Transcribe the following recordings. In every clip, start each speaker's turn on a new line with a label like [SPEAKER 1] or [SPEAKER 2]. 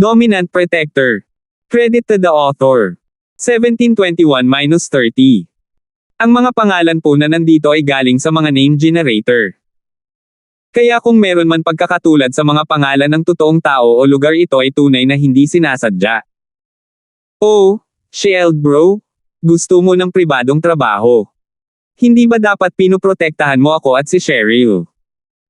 [SPEAKER 1] Dominant Protector. Credit to the author. 1721-30. Ang mga pangalan po na nandito ay galing sa mga name generator. Kaya kung meron man pagkakatulad sa mga pangalan ng totoong tao o lugar, ito ay tunay na hindi sinasadya. Oh, Shield bro? Gusto mo ng pribadong trabaho? Hindi ba dapat pinoprotektahan mo ako at si Cheryl?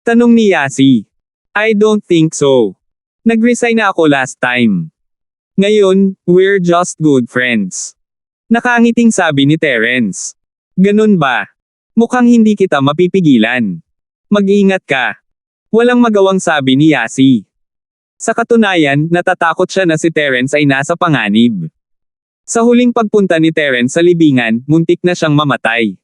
[SPEAKER 1] Tanong ni Yasi. I don't think so. Nag-resign na ako last time. Ngayon, we're just good friends. Nakangiting sabi ni Terence. Ganun ba? Mukhang hindi kita mapipigilan. Mag-iingat ka. Walang magawang sabi ni Yasi. Sa katunayan, natatakot siya na si Terence ay nasa panganib. Sa huling pagpunta ni Terence sa libingan, muntik na siyang mamatay.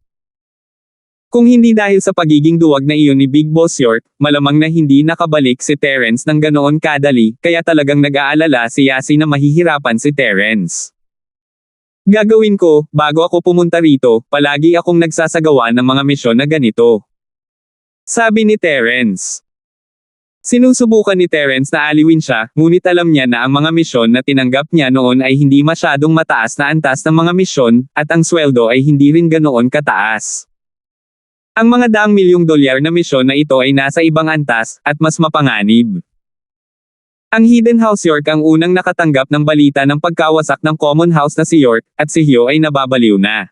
[SPEAKER 1] Kung hindi dahil sa pagiging duwag na iyon ni Big Boss York, malamang na hindi nakabalik si Terence ng ganoon kadali, kaya talagang nag-aalala si Yasi na mahihirapan si Terence. Gagawin ko, bago ako pumunta rito, palagi akong nagsasagawa ng mga misyon na ganito. Sabi ni Terence. Sinusubukan ni Terence na aliwin siya, ngunit alam niya na ang mga misyon na tinanggap niya noon ay hindi masyadong mataas na antas ng mga misyon, at ang sweldo ay hindi rin ganoon kataas. Ang mga daang milyong dolyar na misyon na ito ay nasa ibang antas, at mas mapanganib. Ang Hidden House York ang unang nakatanggap ng balita ng pagkawasak ng Common House na si York, at si Hyo ay nababaliw na.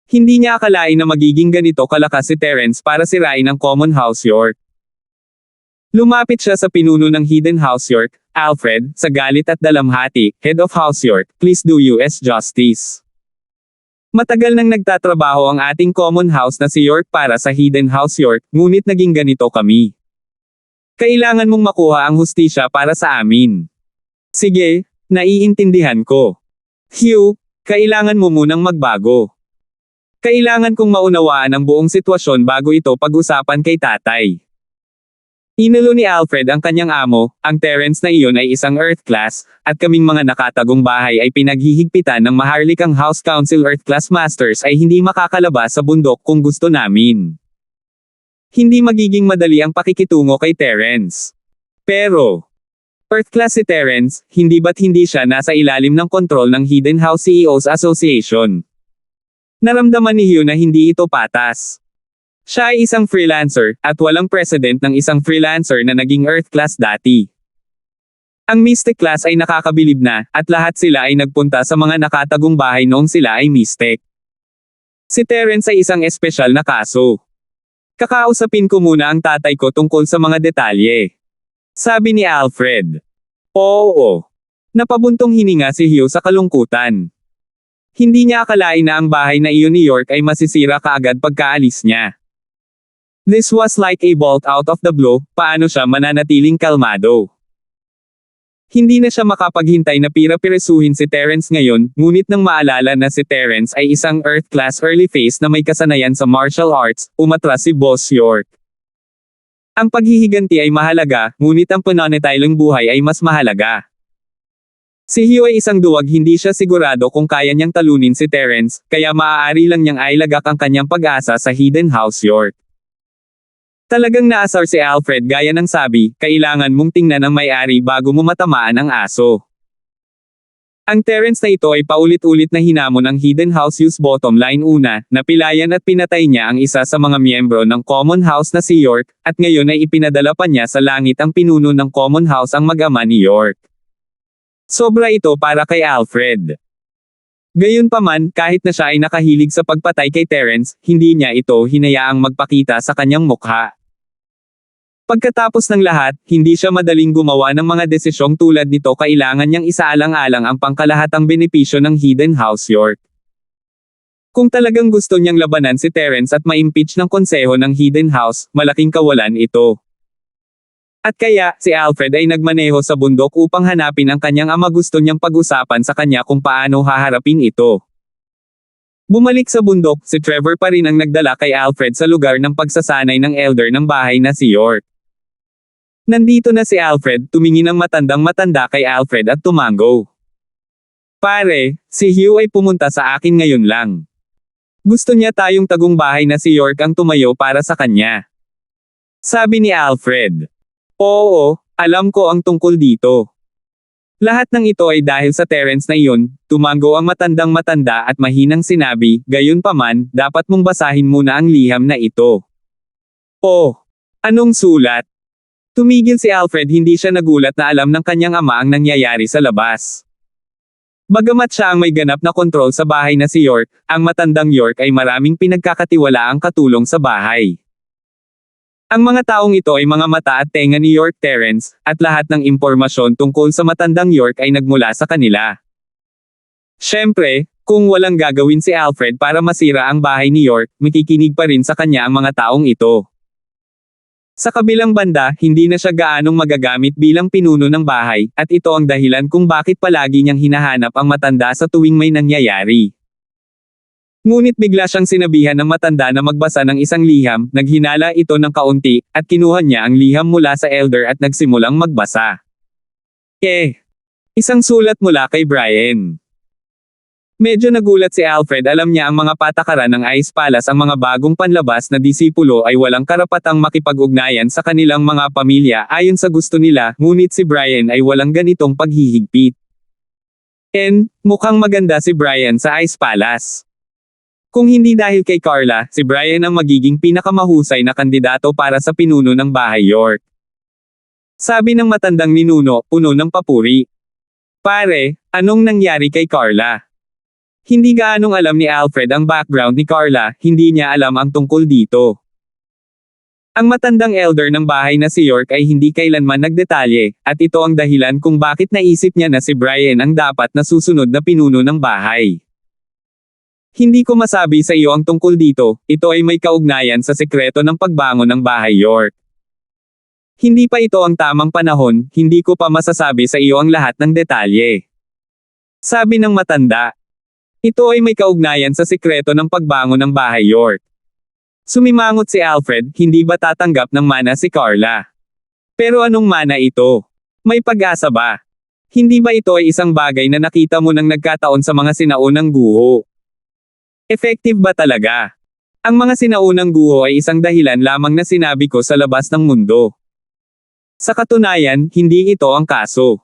[SPEAKER 1] Hindi niya akalain na magiging ganito kalakas si Terence para sirain ang Common House York. Lumapit siya sa pinuno ng Hidden House York, Alfred, sa galit at dalamhati, Head of House York, please do US justice. Matagal nang nagtatrabaho ang ating Common House na si York para sa Hidden House York, ngunit naging ganito kami. Kailangan mong makuha ang hustisya para sa amin. Sige, naiintindihan ko. Hugh, kailangan mo munang magbago. Kailangan kong maunawaan ang buong sitwasyon bago ito pag-usapan kay tatay. Inulo ni Alfred ang kanyang amo, ang Terence na iyon ay isang Earth Class, at kaming mga nakatagong bahay ay pinaghihigpitan ng maharlikang House Council Earth Class Masters ay hindi makakalabas sa bundok kung gusto namin. Hindi magiging madali ang pakikitungo kay Terence. Pero, Earth Class si Terence, hindi ba't hindi siya nasa ilalim ng kontrol ng Hidden House CEOs Association? Naramdaman ni Hugh na hindi ito patas. Siya ay isang freelancer, at walang precedent ng isang freelancer na naging Earth Class dati. Ang Mystic Class ay nakakabilib na, at lahat sila ay nagpunta sa mga nakatagong bahay noong sila ay Mystic. Si Terence ay isang espesyal na kaso. Kakausapin ko muna ang tatay ko tungkol sa mga detalye. Sabi ni Alfred. Oo. Napabuntong hininga si Hugh sa kalungkutan. Hindi niya akalain na ang bahay na iyon ni York ay masisira kaagad pagkaalis niya. This was like a bolt out of the blue, paano siya mananatiling kalmado? Hindi na siya makapaghintay na pira-pirisuhin si Terence ngayon, ngunit nang maalala na si Terence ay isang Earth Class early phase na may kasanayan sa martial arts, umatras si Boss York. Ang paghihiganti ay mahalaga, ngunit ang pananatiling buhay ay mas mahalaga. Si Hugh ay isang duwag, hindi siya sigurado kung kaya niyang talunin si Terence, kaya maaari lang niyang ailagak ang kanyang pag-asa sa Hidden House York. Talagang naasar si Alfred gaya ng sabi, kailangan mong tingnan ang may-ari bago mo matamaan ang aso. Ang Terence na ito ay paulit-ulit na hinamon ng Hidden House use bottom line una, napilayan at pinatay niya ang isa sa mga miyembro ng Common House na si York, at ngayon ay ipinadala pa niya sa langit ang pinuno ng Common House ang mag-ama ni York. Sobra ito para kay Alfred. Gayunpaman, kahit na siya ay nakahilig sa pagpatay kay Terence, hindi niya ito hinayaang magpakita sa kanyang mukha. Pagkatapos ng lahat, hindi siya madaling gumawa ng mga desisyong tulad nito, kailangan niyang isaalang-alang ang pangkalahatang benepisyo ng Hidden House York. Kung talagang gusto niyang labanan si Terence at ma-impeach ng konseho ng Hidden House, malaking kawalan ito. At kaya, si Alfred ay nagmaneho sa bundok upang hanapin ang kanyang ama, gusto niyang pag-usapan sa kanya kung paano haharapin ito. Bumalik sa bundok, si Trevor pa rin ang nagdala kay Alfred sa lugar ng pagsasanay ng elder ng bahay na si York. Nandito na si Alfred, tumingin ang matandang-matanda kay Alfred at tumango. Pare, si Hugh ay pumunta sa akin ngayon lang. Gusto niya tayong tagong bahay na si York ang tumayo para sa kanya. Sabi ni Alfred. Oo, alam ko ang tungkol dito. Lahat ng ito ay dahil sa Terence na iyon, tumango ang matandang matanda at mahinang sinabi, gayunpaman, dapat mong basahin muna ang liham na ito. Oh! Anong sulat? Tumigil si Alfred, hindi siya nagulat na alam ng kanyang ama ang nangyayari sa labas. Bagamat siya ang may ganap na kontrol sa bahay na si York, ang matandang York ay maraming pinagkakatiwalaang katulong sa bahay. Ang mga taong ito ay mga mata at tenga ni York Terence, at lahat ng impormasyon tungkol sa matandang York ay nagmula sa kanila. Siyempre, kung walang gagawin si Alfred para masira ang bahay ni York, makikinig pa rin sa kanya ang mga taong ito. Sa kabilang banda, hindi na siya gaanong magagamit bilang pinuno ng bahay, at ito ang dahilan kung bakit palagi niyang hinahanap ang matanda sa tuwing may nangyayari. Ngunit bigla siyang sinabihan ng matanda na magbasa ng isang liham, naghinala ito ng kaunti, at kinuha niya ang liham mula sa elder at nagsimulang magbasa. Isang sulat mula kay Brian. Medyo nagulat si Alfred, alam niya ang mga patakaran ng Ice Palace, ang mga bagong panlabas na disipulo ay walang karapatang makipag-ugnayan sa kanilang mga pamilya ayon sa gusto nila, ngunit si Brian ay walang ganitong paghihigpit. Mukhang maganda si Brian sa Ice Palace. Kung hindi dahil kay Carla, si Brian ang magiging pinakamahusay na kandidato para sa pinuno ng bahay York. Sabi ng matandang ninuno, puno ng papuri. Pare, anong nangyari kay Carla? Hindi gaanong alam ni Alfred ang background ni Carla, hindi niya alam ang tungkol dito. Ang matandang elder ng bahay na si York ay hindi kailanman nagdetalye, at ito ang dahilan kung bakit naisip niya na si Brian ang dapat na susunod na pinuno ng bahay. Hindi ko masabi sa iyo ang tungkol dito, ito ay may kaugnayan sa sekreto ng pagbangon ng bahay York. Hindi pa ito ang tamang panahon, hindi ko pa masasabi sa iyo ang lahat ng detalye. Sabi ng matanda. Ito ay may kaugnayan sa sekreto ng pagbangon ng bahay York. Sumimangot si Alfred, hindi ba tatanggap ng mana si Carla? Pero anong mana ito? May pag-asa ba? Hindi ba ito ay isang bagay na nakita mo nang nagkataon sa mga sinaunang guho? Effective ba talaga? Ang mga sinaunang guho ay isang dahilan lamang na sinabi ko sa labas ng mundo. Sa katunayan, hindi ito ang kaso.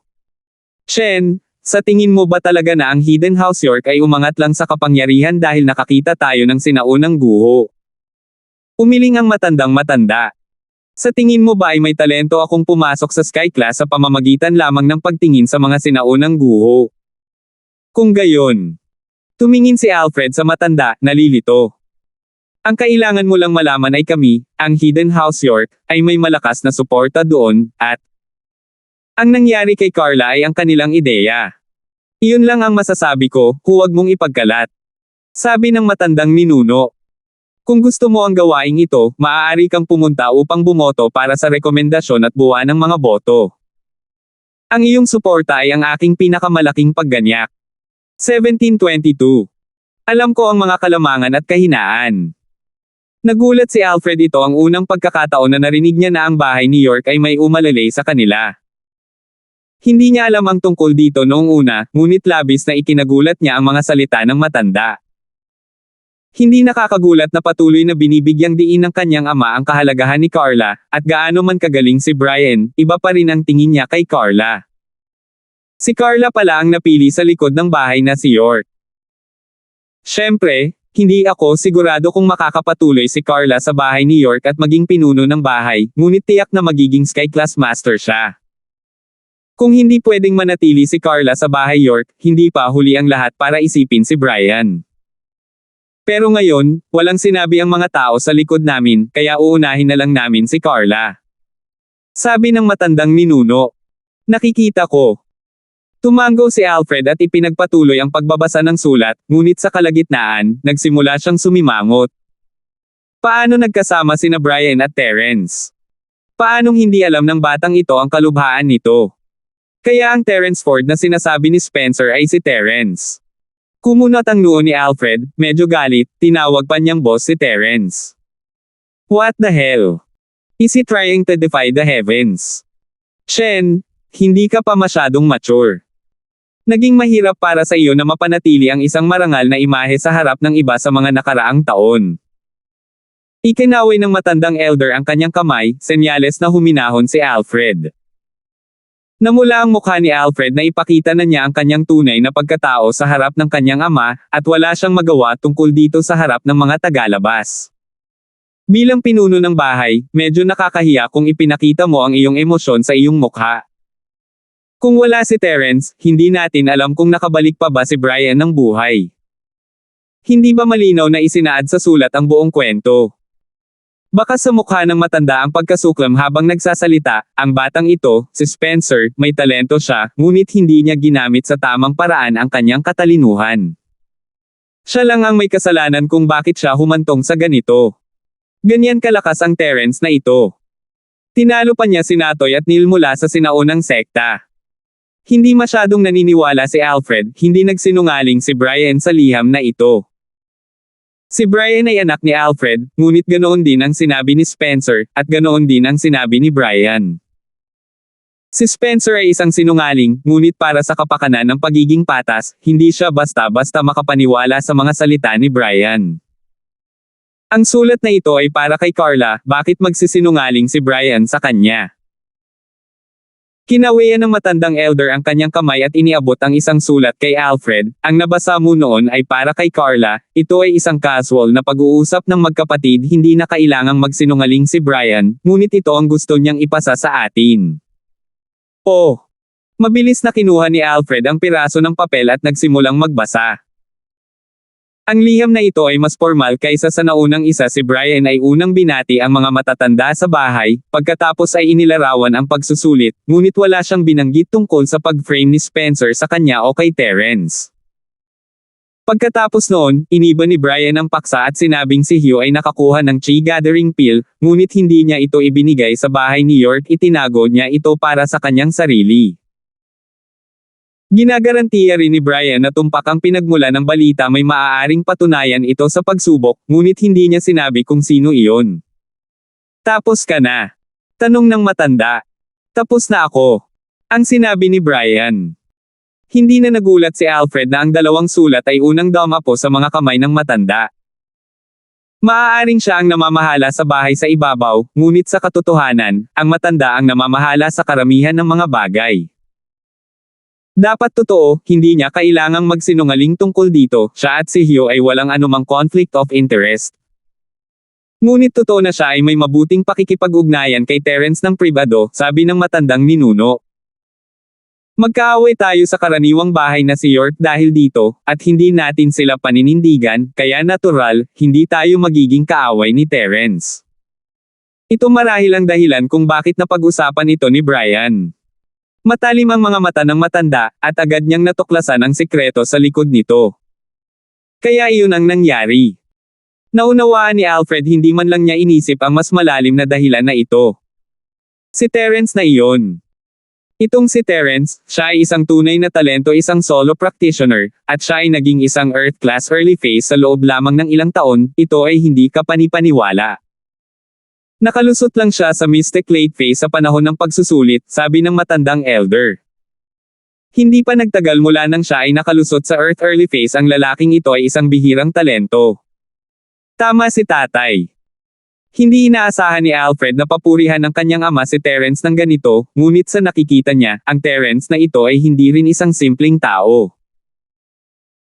[SPEAKER 1] Shen, sa tingin mo ba talaga na ang Hidden House York ay umangat lang sa kapangyarihan dahil nakakita tayo ng sinaunang guho? Umiling ang matandang matanda. Sa tingin mo ba ay may talento akong pumasok sa Sky Class sa pamamagitan lamang ng pagtingin sa mga sinaunang guho? Kung gayon, tumingin si Alfred sa matanda, nalilito. Ang kailangan mo lang malaman ay kami, ang Hidden House York, ay may malakas na suporta doon, at ang nangyari kay Carla ay ang kanilang ideya. Iyon lang ang masasabi ko, huwag mong ipagkalat. Sabi ng matandang ninuno. Kung gusto mo ang gawaing ito, maaari kang pumunta upang bumoto para sa rekomendasyon at buuan ng mga boto. Ang iyong suporta ay ang aking pinakamalaking pagganyak. 1722. Alam ko ang mga kalamangan at kahinaan. Nagulat si Alfred, ito ang unang pagkakataon na narinig niya na ang bahay ni York ay may umalalay sa kanila. Hindi niya alam ang tungkol dito noong una, ngunit labis na ikinagulat niya ang mga salita ng matanda. Hindi nakakagulat na patuloy na binibigyang diin ng kanyang ama ang kahalagahan ni Carla, at gaano man kagaling si Brian, iba pa rin ang tingin niya kay Carla. Si Carla pala ang napili sa likod ng bahay na si York. Siyempre, hindi ako sigurado kung makakapatuloy si Carla sa bahay ni York at maging pinuno ng bahay, ngunit tiyak na magiging Sky Class Master siya. Kung hindi pwedeng manatili si Carla sa bahay York, hindi pa huli ang lahat para isipin si Brian. Pero ngayon, walang sinabi ang mga tao sa likod namin, kaya uunahin na lang namin si Carla. Sabi ng matandang ninuno. Nakikita ko. Tumango si Alfred at ipinagpatuloy ang pagbabasa ng sulat, ngunit sa kalagitnaan, nagsimula siyang sumimangot. Paano nagkasama sina Brian at Terence? Paanong hindi alam ng batang ito ang kalubhaan nito? Kaya ang Terence Ford na sinasabi ni Spencer ay si Terence. Kumunat ang noo ni Alfred, medyo galit, tinawag pa niyang boss si Terence. What the hell? Is he trying to defy the heavens? Shen, hindi ka pa masyadong mature. Naging mahirap para sa iyo na mapanatili ang isang marangal na imahe sa harap ng iba sa mga nakaraang taon. Ikinaway ng matandang elder ang kanyang kamay, senyales na huminahon si Alfred. Namula ang mukha ni Alfred na ipakita na niya ang kanyang tunay na pagkatao sa harap ng kanyang ama, at wala siyang magawa tungkol dito sa harap ng mga tagalabas. Bilang pinuno ng bahay, medyo nakakahiya kung ipinakita mo ang iyong emosyon sa iyong mukha. Kung wala si Terence, hindi natin alam kung nakabalik pa ba si Brian ng buhay. Hindi ba malinaw na isinaad sa sulat ang buong kwento? Baka sa mukha ng matanda ang pagkasuklam habang nagsasalita, ang batang ito, si Spencer, may talento siya, ngunit hindi niya ginamit sa tamang paraan ang kanyang katalinuhan. Siya lang ang may kasalanan kung bakit siya humantong sa ganito. Ganyan kalakas ang Terence na ito. Tinalo pa niya si Natoy at Neil mula sa sinaunang sekta. Hindi masyadong naniniwala si Alfred, hindi nagsinungaling si Brian sa liham na ito. Si Brian ay anak ni Alfred, ngunit ganoon din ang sinabi ni Spencer, at ganoon din ang sinabi ni Brian. Si Spencer ay isang sinungaling, ngunit para sa kapakanan ng pagiging patas, hindi siya basta-basta makapaniwala sa mga salita ni Brian. Ang sulat na ito ay para kay Carla, bakit magsisinungaling si Brian sa kanya? Kinawian ng matandang elder ang kanyang kamay at iniabot ang isang sulat kay Alfred. Ang nabasa mo noon ay para kay Carla, ito ay isang casual na pag-uusap ng magkapatid, hindi na kailangang magsinungaling si Brian, ngunit ito ang gusto niyang ipasa sa atin. Oh! Mabilis na kinuha ni Alfred ang piraso ng papel at nagsimulang magbasa. Ang liham na ito ay mas formal kaysa sa naunang isa. Si Brian ay unang binati ang mga matatanda sa bahay, pagkatapos ay inilarawan ang pagsusulit, ngunit wala siyang binanggit tungkol sa pag-frame ni Spencer sa kanya o kay Terence. Pagkatapos noon, iniba ni Brian ang paksa at sinabing si Hugh ay nakakuha ng Chi Gathering Pill, ngunit hindi niya ito ibinigay sa bahay ni York, itinago niya ito para sa kanyang sarili. Ginagarantiya rin ni Brian na tumpak ang pinagmula ng balita, may maaaring patunayan ito sa pagsubok, ngunit hindi niya sinabi kung sino iyon. Tapos ka na? Tanong ng matanda. Tapos na ako. Ang sinabi ni Brian. Hindi na nagulat si Alfred na ang dalawang sulat ay unang dumapo sa mga kamay ng matanda. Maaaring siya ang namamahala sa bahay sa ibabaw, ngunit sa katotohanan, ang matanda ang namamahala sa karamihan ng mga bagay. Dapat totoo, hindi niya kailangang magsinungaling tungkol dito, siya at si Hugh ay walang anumang conflict of interest. Ngunit totoo na siya ay may mabuting pakikipag-ugnayan kay Terence ng pribado, sabi ng matandang ninuno. Magkaaway tayo sa karaniwang bahay na si York dahil dito, at hindi natin sila paninindigan, kaya natural, hindi tayo magiging kaaway ni Terence. Ito marahil ang dahilan kung bakit napag-usapan ito ni Brian. Matalim ang mga mata ng matanda, at agad niyang natuklasan ang sikreto sa likod nito. Kaya iyon ang nangyari. Naunawaan ni Alfred, hindi man lang niya inisip ang mas malalim na dahilan na ito. Si Terence na iyon. Itong si Terence, siya ay isang tunay na talento, isang solo practitioner, at siya ay naging isang Earth-class early phase sa loob lamang ng ilang taon, ito ay hindi kapanipaniwala. Nakalusot lang siya sa mystic late phase sa panahon ng pagsusulit, sabi ng matandang elder. Hindi pa nagtagal mula nang siya ay nakalusot sa Earth early phase, ang lalaking ito ay isang bihirang talento. Tama si tatay. Hindi inaasahan ni Alfred na papurihan ng kanyang ama si Terence ng ganito, ngunit sa nakikita niya, ang Terence na ito ay hindi rin isang simpleng tao.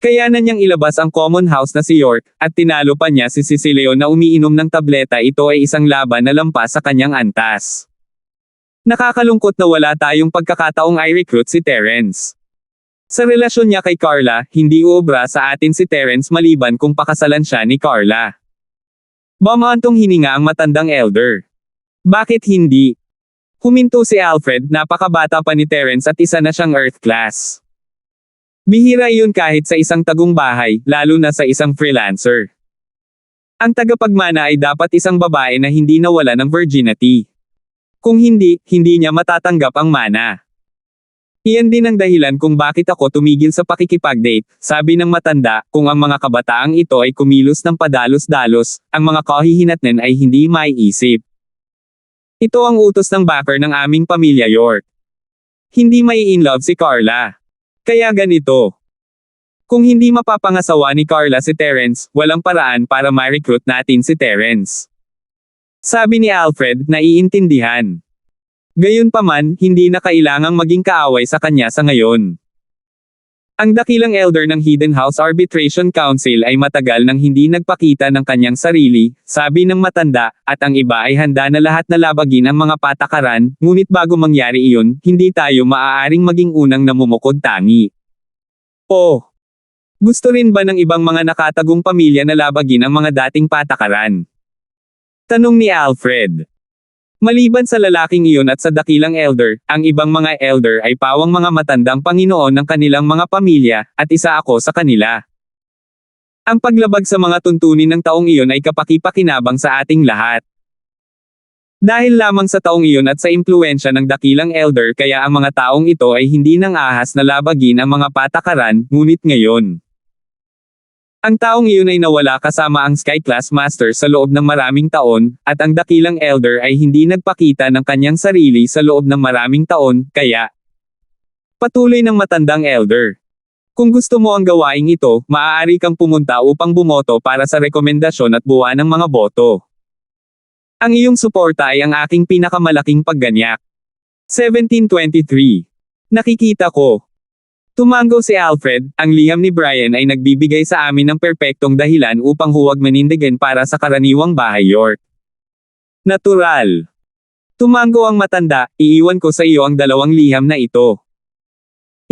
[SPEAKER 1] Kaya na niyang ilabas ang common house na si York, at tinalo pa niya si Cecilio na umiinom ng tableta. Ito ay isang laban na lampas sa kanyang antas. Nakakalungkot na wala tayong pagkakataong i-recruit si Terence. Sa relasyon niya kay Carla, hindi uubra sa atin si Terence maliban kung pakasalan siya ni Carla. Bumantong hininga ang matandang elder. Bakit hindi? Huminto si Alfred, napakabata pa ni Terence at isa na siyang Earth class. Bihira iyon kahit sa isang tagong bahay, lalo na sa isang freelancer. Ang tagapagmana ay dapat isang babae na hindi nawala ng virginity. Kung hindi, hindi niya matatanggap ang mana. Iyan din ang dahilan kung bakit ako tumigil sa pakikipag-date, sabi ng matanda, kung ang mga kabataang ito ay kumilos ng padalos-dalos, ang mga kahihinatnan ay hindi maiisip. Ito ang utos ng backer ng aming pamilya York. Hindi mai-inlove si Carla. Kaya ganito. Kung hindi mapapangasawa ni Carla si Terence, walang paraan para ma-recruit natin si Terence. Sabi ni Alfred, naiintindihan. Gayunpaman, hindi na kailangang maging kaaway sa kanya sa ngayon. Ang dakilang elder ng Hidden House Arbitration Council ay matagal nang hindi nagpakita ng kanyang sarili, sabi ng matanda, at ang iba ay handa na lahat na labagin ang mga patakaran, ngunit bago mangyari iyon, hindi tayo maaaring maging unang namumukod tangi. Oh! Gusto rin ba ng ibang mga nakatagong pamilya na labagin ang mga dating patakaran? Tanong ni Alfred. Maliban sa lalaking iyon at sa dakilang elder, ang ibang mga elder ay pawang mga matandang Panginoon ng kanilang mga pamilya, at isa ako sa kanila. Ang paglabag sa mga tuntunin ng taong iyon ay kapaki-pakinabang sa ating lahat. Dahil lamang sa taong iyon at sa impluwensya ng dakilang elder kaya ang mga taong ito ay hindi nang ahas na labagin ang mga patakaran, ngunit ngayon. Ang taong iyon ay nawala kasama ang Sky Class Master sa loob ng maraming taon, at ang dakilang elder ay hindi nagpakita ng kanyang sarili sa loob ng maraming taon, kaya patuloy ng matandang elder. Kung gusto mo ang gawaing ito, maaari kang pumunta upang bumoto para sa rekomendasyon at buwan ng mga boto. Ang iyong suporta ay ang aking pinakamalaking pagganyak. 1723. Nakikita ko. Tumango si Alfred, ang liham ni Brian ay nagbibigay sa amin ng perpektong dahilan upang huwag manindigan para sa karaniwang bahay York. Natural. Tumango ang matanda, iiwan ko sa iyo ang dalawang liham na ito.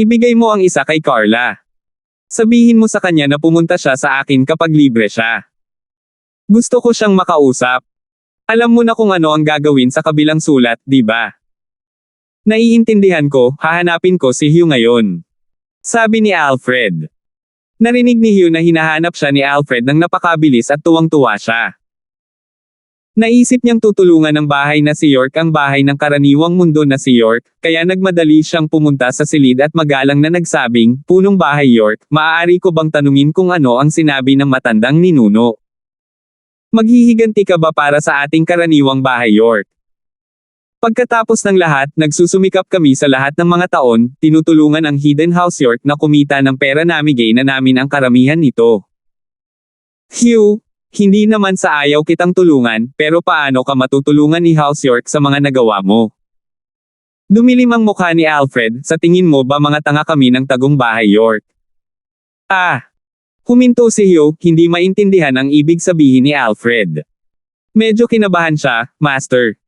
[SPEAKER 1] Ibigay mo ang isa kay Carla. Sabihin mo sa kanya na pumunta siya sa akin kapag libre siya. Gusto ko siyang makausap. Alam mo na kung ano ang gagawin sa kabilang sulat, di ba? Naiintindihan ko, hahanapin ko si Hugh ngayon. Sabi ni Alfred. Narinig ni Hugh na hinahanap siya ni Alfred nang napakabilis at tuwang-tuwa siya. Naisip niyang tutulungan ng bahay na si York ang bahay ng karaniwang mundo na si York, kaya nagmadali siyang pumunta sa silid at magalang na nagsabing, "Punong bahay York, maaari ko bang tanungin kung ano ang sinabi ng matandang ninuno? Maghihiganti ka ba para sa ating karaniwang bahay York?" Pagkatapos ng lahat, nagsusumikap kami sa lahat ng mga taon, tinutulungan ang Hidden House York na kumita ng pera namigay na namin ang karamihan nito. Hugh, hindi naman sa ayaw kitang tulungan, pero paano ka matutulungan ni House York sa mga nagawa mo? Dumilim ang mukha ni Alfred, sa tingin mo ba mga tanga kami ng tagong bahay York? Huminto si Hugh, hindi maintindihan ang ibig sabihin ni Alfred. Medyo kinabahan siya, Master.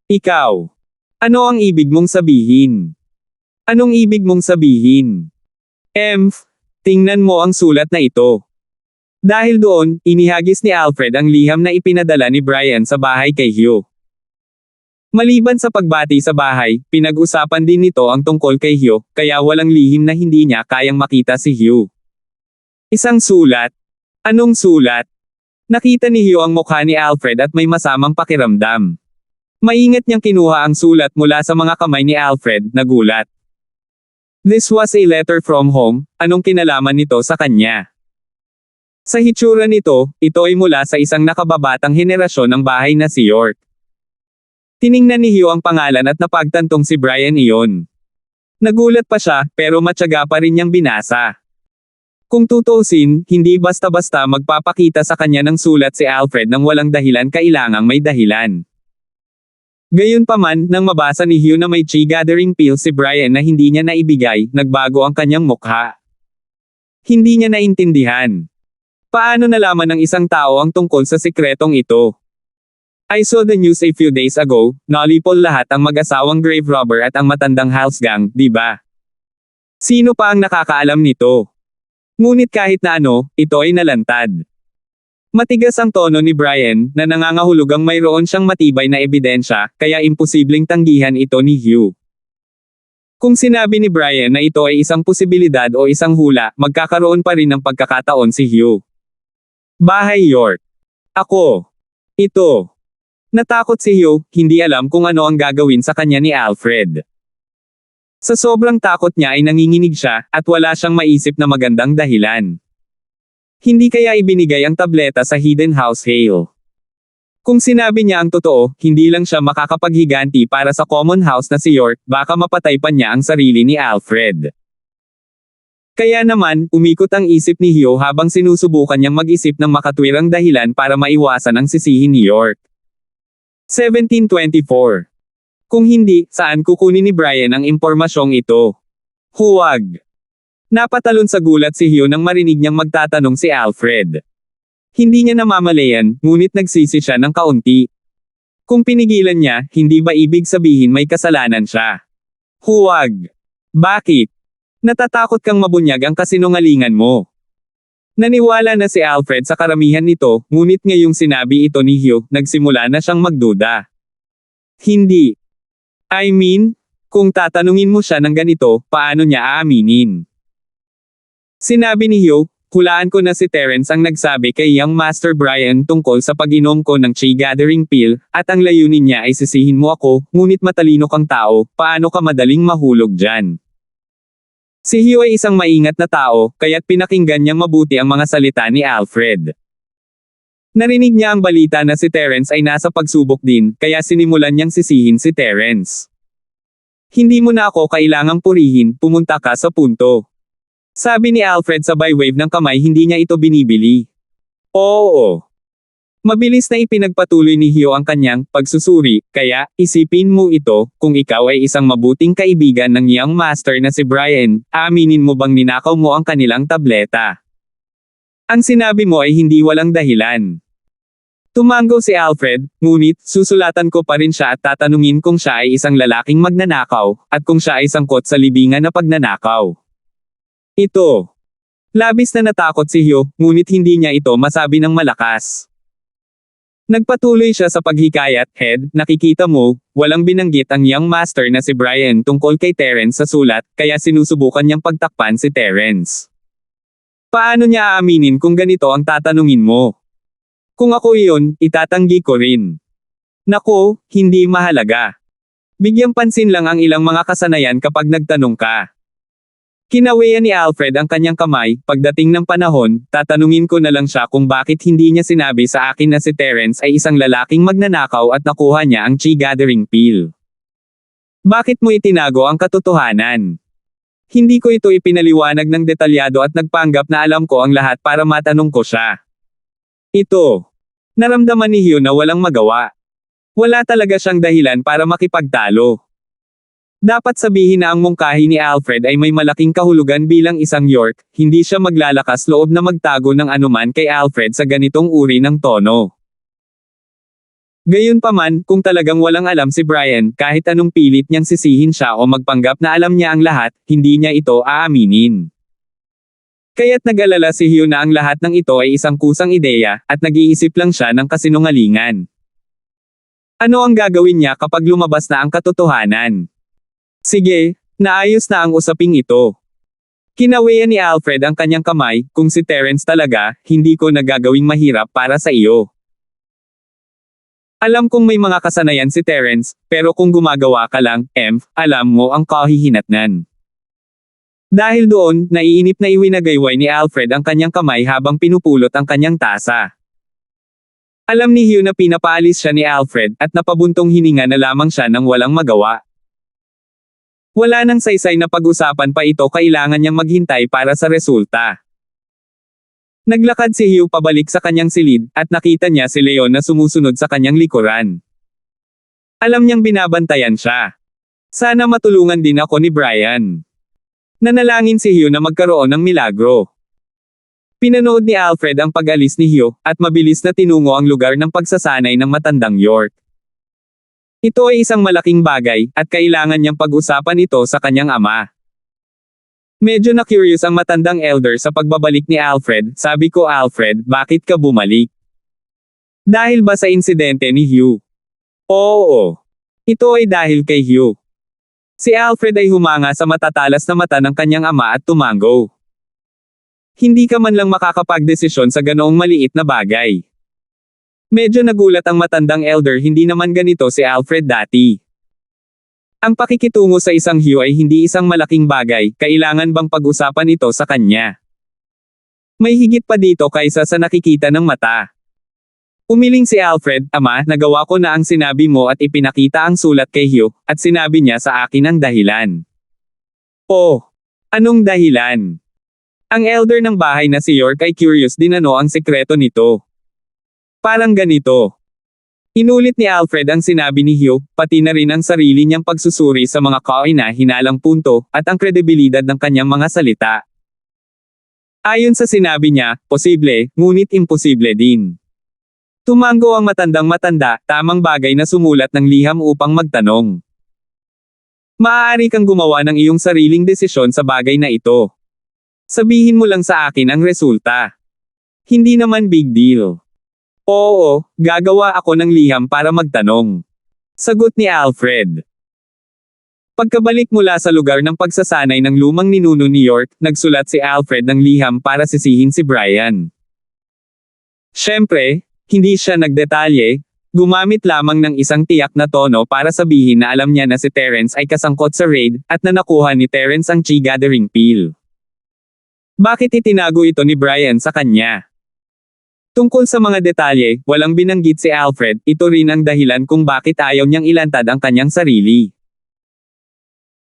[SPEAKER 1] Ikaw. Ano ang ibig mong sabihin? Anong ibig mong sabihin? Tingnan mo ang sulat na ito. Dahil doon, inihagis ni Alfred ang liham na ipinadala ni Brian sa bahay kay Hugh. Maliban sa pagbati sa bahay, pinag-usapan din nito ang tungkol kay Hugh, kaya walang lihim na hindi niya kayang makita si Hugh. Isang sulat. Anong sulat? Nakita ni Hugh ang mukha ni Alfred at may masamang pakiramdam. Maingat niyang kinuha ang sulat mula sa mga kamay ni Alfred, nagulat. This was a letter from home, anong kinalaman nito sa kanya? Sa hitsura nito, ito ay mula sa isang nakababatang henerasyon ng bahay na si York. Tiningnan ni Hugh ang pangalan at napagtantong si Brian iyon. Nagulat pa siya, pero matyaga pa rin niyang binasa. Kung tutuusin, hindi basta-basta magpapakita sa kanya ng sulat si Alfred nang walang dahilan, kailangang may dahilan. Gayunpaman, nang mabasa ni Hugh na may chi gathering pill si Brian na hindi niya naibigay, nagbago ang kanyang mukha. Hindi niya naintindihan. Paano nalaman ng isang tao ang tungkol sa sikretong ito? I saw the news a few days ago, nalipol lahat ang mag-asawang grave robber at ang matandang Halsgang, di ba? Sino pa ang nakakaalam nito? Ngunit kahit na ano, ito ay nalantad. Matigas ang tono ni Brian, na nangangahulugang mayroon siyang matibay na ebidensya, kaya imposibleng tanggihan ito ni Hugh. Kung sinabi ni Brian na ito ay isang posibilidad o isang hula, magkakaroon pa rin ng pagkakataon si Hugh. Bahay York. Ako. Ito. Natakot si Hugh, hindi alam kung ano ang gagawin sa kanya ni Alfred. Sa sobrang takot niya ay nanginginig siya, at wala siyang maisip na magandang dahilan. Hindi kaya ibinigay ang tableta sa Hidden House Hale. Kung sinabi niya ang totoo, hindi lang siya makakapaghiganti para sa common house na si York, baka mapatay pa niya ang sarili ni Alfred. Kaya naman, umikot ang isip ni Hugh habang sinusubukan niyang mag-isip ng makatwirang dahilan para maiwasan ang sisihin ni York. 1724. Kung hindi, saan kukunin ni Brian ang impormasyong ito? Huwag. Napatalon sa gulat si Hugh nang marinig niyang magtatanong si Alfred. Hindi niya namamalayan, ngunit nagsisi siya ng kaunti. Kung pinigilan niya, hindi ba ibig sabihin may kasalanan siya? Huwag. Bakit? Natatakot kang mabunyag ang kasinungalingan mo. Naniwala na si Alfred sa karamihan nito, ngunit ngayong sinabi ito ni Hugh, nagsimula na siyang magduda. Hindi. I mean, kung tatanungin mo siya ng ganito, paano niya aaminin? Sinabi ni Hugh, hulaan ko na si Terence ang nagsabi kay Young Master Brian tungkol sa pag-inom ko ng Chi Gathering Pill, at ang layunin niya ay sisihin mo ako, ngunit matalino kang tao, paano ka madaling mahulog dyan? Si Hugh ay isang maingat na tao, kaya't pinakinggan niyang mabuti ang mga salita ni Alfred. Narinig niya ang balita na si Terence ay nasa pagsubok din, kaya sinimulan niyang sisihin si Terence. Hindi mo na ako kailangang purihin, pumunta ka sa punto. Sabi ni Alfred sabay wave ng kamay, hindi niya ito binibili. Oo. Mabilis na ipinagpatuloy ni Hugh ang kanyang pagsusuri, kaya, isipin mo ito, kung ikaw ay isang mabuting kaibigan ng Young Master na si Brian, aminin mo bang ninakaw mo ang kanilang tableta? Ang sinabi mo ay hindi walang dahilan. Tumango si Alfred, ngunit, susulatan ko pa rin siya at tatanungin kung siya ay isang lalaking magnanakaw, at kung siya ay sangkot sa libingan na pagnanakaw. Ito. Labis na natakot si Hugh, ngunit hindi niya ito masabi ng malakas. Nagpatuloy siya sa paghikayat, Head, nakikita mo, walang binanggit ang Young Master na si Brian tungkol kay Terence sa sulat, kaya sinusubukan niyang pagtakpan si Terence. Paano niya aaminin kung ganito ang tatanungin mo? Kung ako iyon, itatanggi ko rin. Nako, hindi mahalaga. Bigyang pansin lang ang ilang mga kasanayan kapag nagtanong ka. Kinawian ni Alfred ang kanyang kamay, pagdating ng panahon, tatanungin ko na lang siya kung bakit hindi niya sinabi sa akin na si Terence ay isang lalaking magnanakaw at nakuha niya ang Chi Gathering Pill. Bakit mo itinago ang katotohanan? Hindi ko ito ipinaliwanag ng detalyado at nagpanggap na alam ko ang lahat para matanong ko siya. Ito. Naramdaman ni Hugh na walang magawa. Wala talaga siyang dahilan para makipagtalo. Dapat sabihin na ang mungkahi ni Alfred ay may malaking kahulugan bilang isang York, hindi siya maglalakas loob na magtago ng anuman kay Alfred sa ganitong uri ng tono. Gayunpaman, kung talagang walang alam si Brian, kahit anong pilit niyang sisihin siya o magpanggap na alam niya ang lahat, hindi niya ito aaminin. Kaya't nag-alala si Hugh na ang lahat ng ito ay isang kusang ideya, at nag-iisip lang siya ng kasinungalingan. Ano ang gagawin niya kapag lumabas na ang katotohanan? Sige, naayos na ang usaping ito. Kinawian ni Alfred ang kanyang kamay, kung si Terence talaga, hindi ko nagagawing mahirap para sa iyo. Alam kong may mga kasanayan si Terence, pero kung gumagawa ka lang, alam mo ang kahihinatnan. Dahil doon, naiinip na iwinagayway ni Alfred ang kanyang kamay habang pinupulot ang kanyang tasa. Alam ni Hugh na pinapaalis siya ni Alfred, at napabuntong hininga na lamang siya nang walang magawa. Wala nang saysay na pag-usapan pa ito, kailangan niyang maghintay para sa resulta. Naglakad si Hugh pabalik sa kanyang silid, at nakita niya si Leon na sumusunod sa kanyang likuran. Alam niyang binabantayan siya. Sana matulungan din ako ni Brian. Nanalangin si Hugh na magkaroon ng milagro. Pinanood ni Alfred ang pag-alis ni Hugh, at mabilis na tinungo ang lugar ng pagsasanay ng matandang York. Ito ay isang malaking bagay, at kailangan niyang pag-usapan ito sa kanyang ama. Medyo na-curious ang matandang elder sa pagbabalik ni Alfred. Sabi ko, Alfred, bakit ka bumalik? Dahil ba sa insidente ni Hugh? Oo. Ito ay dahil kay Hugh. Si Alfred ay humanga sa matatalas na mata ng kanyang ama at tumango. Hindi ka man lang makakapagdesisyon sa ganoong maliit na bagay. Medyo nagulat ang matandang elder, hindi naman ganito si Alfred dati. Ang pakikitungo sa isang Hugh ay hindi isang malaking bagay, kailangan bang pag-usapan ito sa kanya? May higit pa dito kaysa sa nakikita ng mata. Umiling si Alfred, Ama, nagawa ko na ang sinabi mo at ipinakita ang sulat kay Hugh, at sinabi niya sa akin ang dahilan. Oh, anong dahilan? Ang elder ng bahay na si York ay curious din ano ang sekreto nito. Parang ganito. Inulit ni Alfred ang sinabi ni Hugh, pati na rin ang sarili niyang pagsusuri sa mga kauna-hinalang punto, at ang kredibilidad ng kanyang mga salita. Ayon sa sinabi niya, posible, ngunit imposible din. Tumango ang matandang-matanda, tamang bagay na sumulat ng liham upang magtanong. Maaari kang gumawa ng iyong sariling desisyon sa bagay na ito. Sabihin mo lang sa akin ang resulta. Hindi naman big deal. Oo, gagawa ako ng liham para magtanong. Sagot ni Alfred. Pagkabalik mula sa lugar ng pagsasanay ng lumang ninuno New York, nagsulat si Alfred ng liham para sisihin si Brian. Siyempre, hindi siya nagdetalye, gumamit lamang ng isang tiyak na tono para sabihin na alam niya na si Terence ay kasangkot sa raid, at na nakuha ni Terence ang Chi Gathering Peel. Bakit itinago ito ni Brian sa kanya? Tungkol sa mga detalye, walang binanggit si Alfred, ito rin ang dahilan kung bakit ayaw niyang ilantad ang kanyang sarili.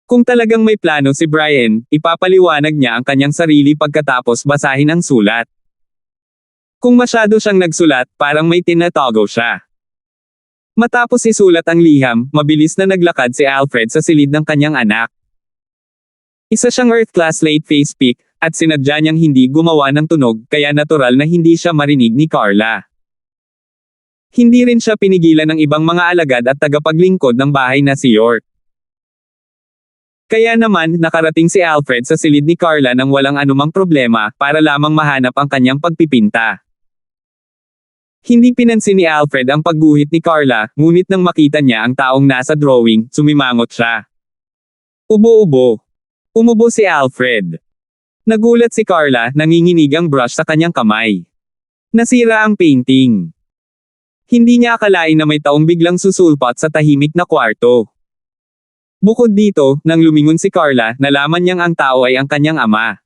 [SPEAKER 1] Kung talagang may plano si Brian, ipapaliwanag niya ang kanyang sarili pagkatapos basahin ang sulat. Kung masyado siyang nagsulat, parang may tinatago siya. Matapos isulat ang liham, mabilis na naglakad si Alfred sa silid ng kanyang anak. Isa siyang Earth-class late phase peak, at sinadya niyang hindi gumawa ng tunog, kaya natural na hindi siya marinig ni Carla. Hindi rin siya pinigilan ng ibang mga alagad at tagapaglingkod ng bahay na si York. Kaya naman, nakarating si Alfred sa silid ni Carla nang walang anumang problema, para lamang mahanap ang kanyang pagpipinta. Hindi pinansin ni Alfred ang pagguhit ni Carla, ngunit nang makita niya ang taong nasa drawing, sumimangot siya. Ubo-ubo. Umubo si Alfred. Nagulat si Carla, nanginginig ang brush sa kanyang kamay. Nasira ang painting. Hindi niya akalain na may taong biglang susulpot sa tahimik na kwarto. Bukod dito, nang lumingon si Carla, nalaman niyang ang tao ay ang kanyang ama.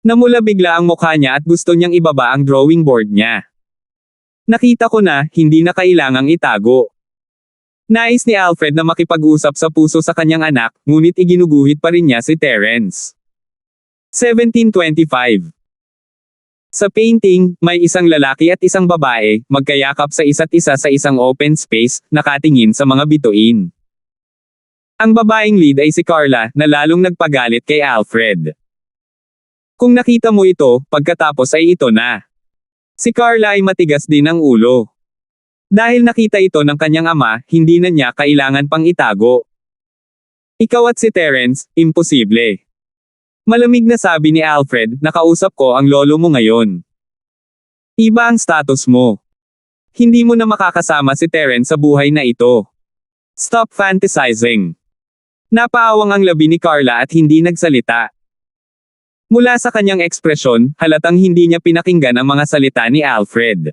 [SPEAKER 1] Namula bigla ang mukha niya at gusto niyang ibaba ang drawing board niya. Nakita ko na, hindi na kailangang itago. Nais ni Alfred na makipag-usap sa puso sa kanyang anak, ngunit iginuguhit pa rin niya si Terence. 1725. Sa painting, may isang lalaki at isang babae, magkayakap sa isa't isa sa isang open space, nakatingin sa mga bituin. Ang babaeng lead ay si Carla, na lalong nagpagalit kay Alfred. Kung nakita mo ito, pagkatapos ay ito na. Si Carla ay matigas din ang ulo. Dahil nakita ito ng kanyang ama, hindi na niya kailangan pang itago. Ikaw at si Terence, imposible. Malamig na sabi ni Alfred, nakausap ko ang lolo mo ngayon. Iba ang status mo. Hindi mo na makakasama si Terence sa buhay na ito. Stop fantasizing. Napaawang ang labi ni Carla at hindi nagsalita. Mula sa kanyang ekspresyon, halatang hindi niya pinakinggan ang mga salita ni Alfred.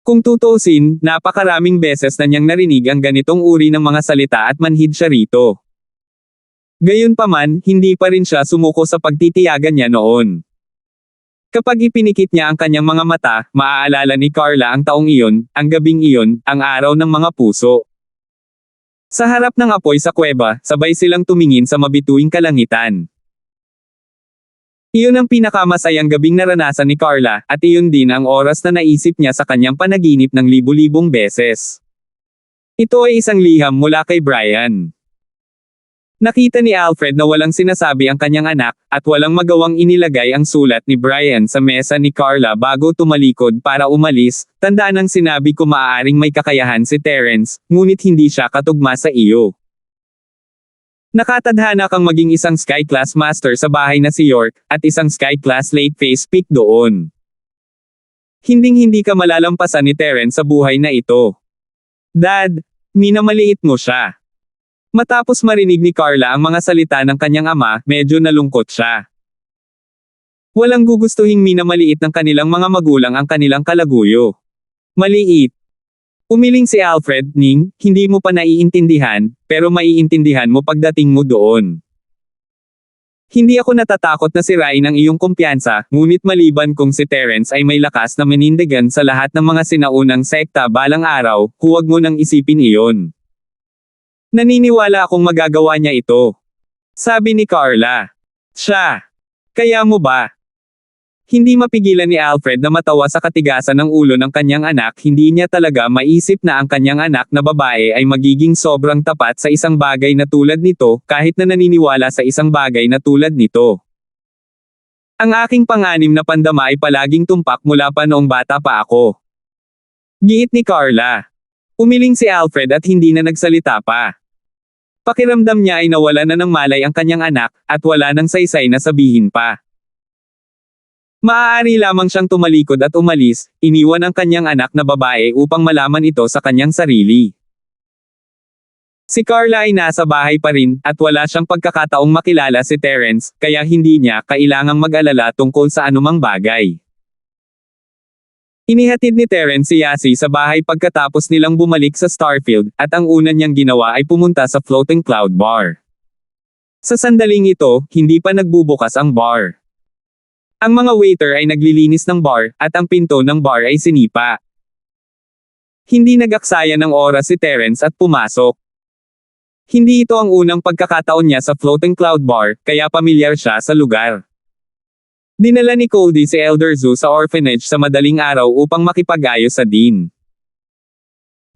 [SPEAKER 1] Kung tutuusin, napakaraming beses na niyang narinig ang ganitong uri ng mga salita at manhid siya rito. Gayunpaman, hindi pa rin siya sumuko sa pagtitiyagan niya noon. Kapag ipinikit niya ang kanyang mga mata, maaalala ni Carla ang taong iyon, ang gabing iyon, ang araw ng mga puso. Sa harap ng apoy sa kuweba, sabay silang tumingin sa mabituing kalangitan. Iyon ang pinakamasayang gabing naranasan ni Carla, at iyon din ang oras na naisip niya sa kanyang panaginip ng libu-libong beses. Ito ay isang liham mula kay Brian. Nakita ni Alfred na walang sinasabi ang kanyang anak, at walang magawang inilagay ang sulat ni Brian sa mesa ni Carla bago tumalikod para umalis. Tandaan ang sinabi ko, maaaring may kakayahan si Terence, ngunit hindi siya katugma sa iyo. Nakatadhana kang maging isang Sky Class Master sa bahay na si York, at isang Sky Class Late Phase Peak doon. Hinding-hindi ka malalampasan ni Terence sa buhay na ito. Dad, minamaliit mo siya. Matapos marinig ni Carla ang mga salita ng kanyang ama, medyo nalungkot siya. Walang gugustuhing minamaliit ng kanilang mga magulang ang kanilang kalaguyo. Maliit. Umiling si Alfred, Ning, hindi mo pa naiintindihan, pero maiintindihan mo pagdating mo doon. Hindi ako natatakot na sirain ang iyong kumpiyansa, ngunit maliban kung si Terence ay may lakas na manindigan sa lahat ng mga sinaunang sekta balang araw, huwag mo nang isipin iyon. Naniniwala akong magagawa niya ito. Sabi ni Carla. Siya. Kaya mo ba? Hindi mapigilan ni Alfred na matawa sa katigasan ng ulo ng kanyang anak. Hindi niya talaga maisip na ang kanyang anak na babae ay magiging sobrang tapat sa isang bagay na tulad nito, kahit na naniniwala sa isang bagay na tulad nito. Ang aking pang-anim na pandama ay palaging tumpak mula pa noong bata pa ako. Giit ni Carla. Umiling si Alfred at hindi na nagsalita pa. Pakiramdam niya ay nawala na ng malay ang kanyang anak, at wala nang saysay na sabihin pa. Maaari lamang siyang tumalikod at umalis, iniwan ang kanyang anak na babae upang malaman ito sa kanyang sarili. Si Carla ay nasa bahay pa rin, at wala siyang pagkakataong makilala si Terence, kaya hindi niya kailangang mag-alala tungkol sa anumang bagay. Inihatid ni Terence si Yasi sa bahay pagkatapos nilang bumalik sa Starfield, at ang una niyang ginawa ay pumunta sa Floating Cloud Bar. Sa sandaling ito, hindi pa nagbubukas ang bar. Ang mga waiter ay naglilinis ng bar, at ang pinto ng bar ay sinipa. Hindi nag-aksaya ng oras si Terence at pumasok. Hindi ito ang unang pagkakataon niya sa Floating Cloud Bar, kaya pamilyar siya sa lugar. Dinala ni Cody si Elder Zoo sa orphanage sa madaling araw upang makipag-ayos sa Dean.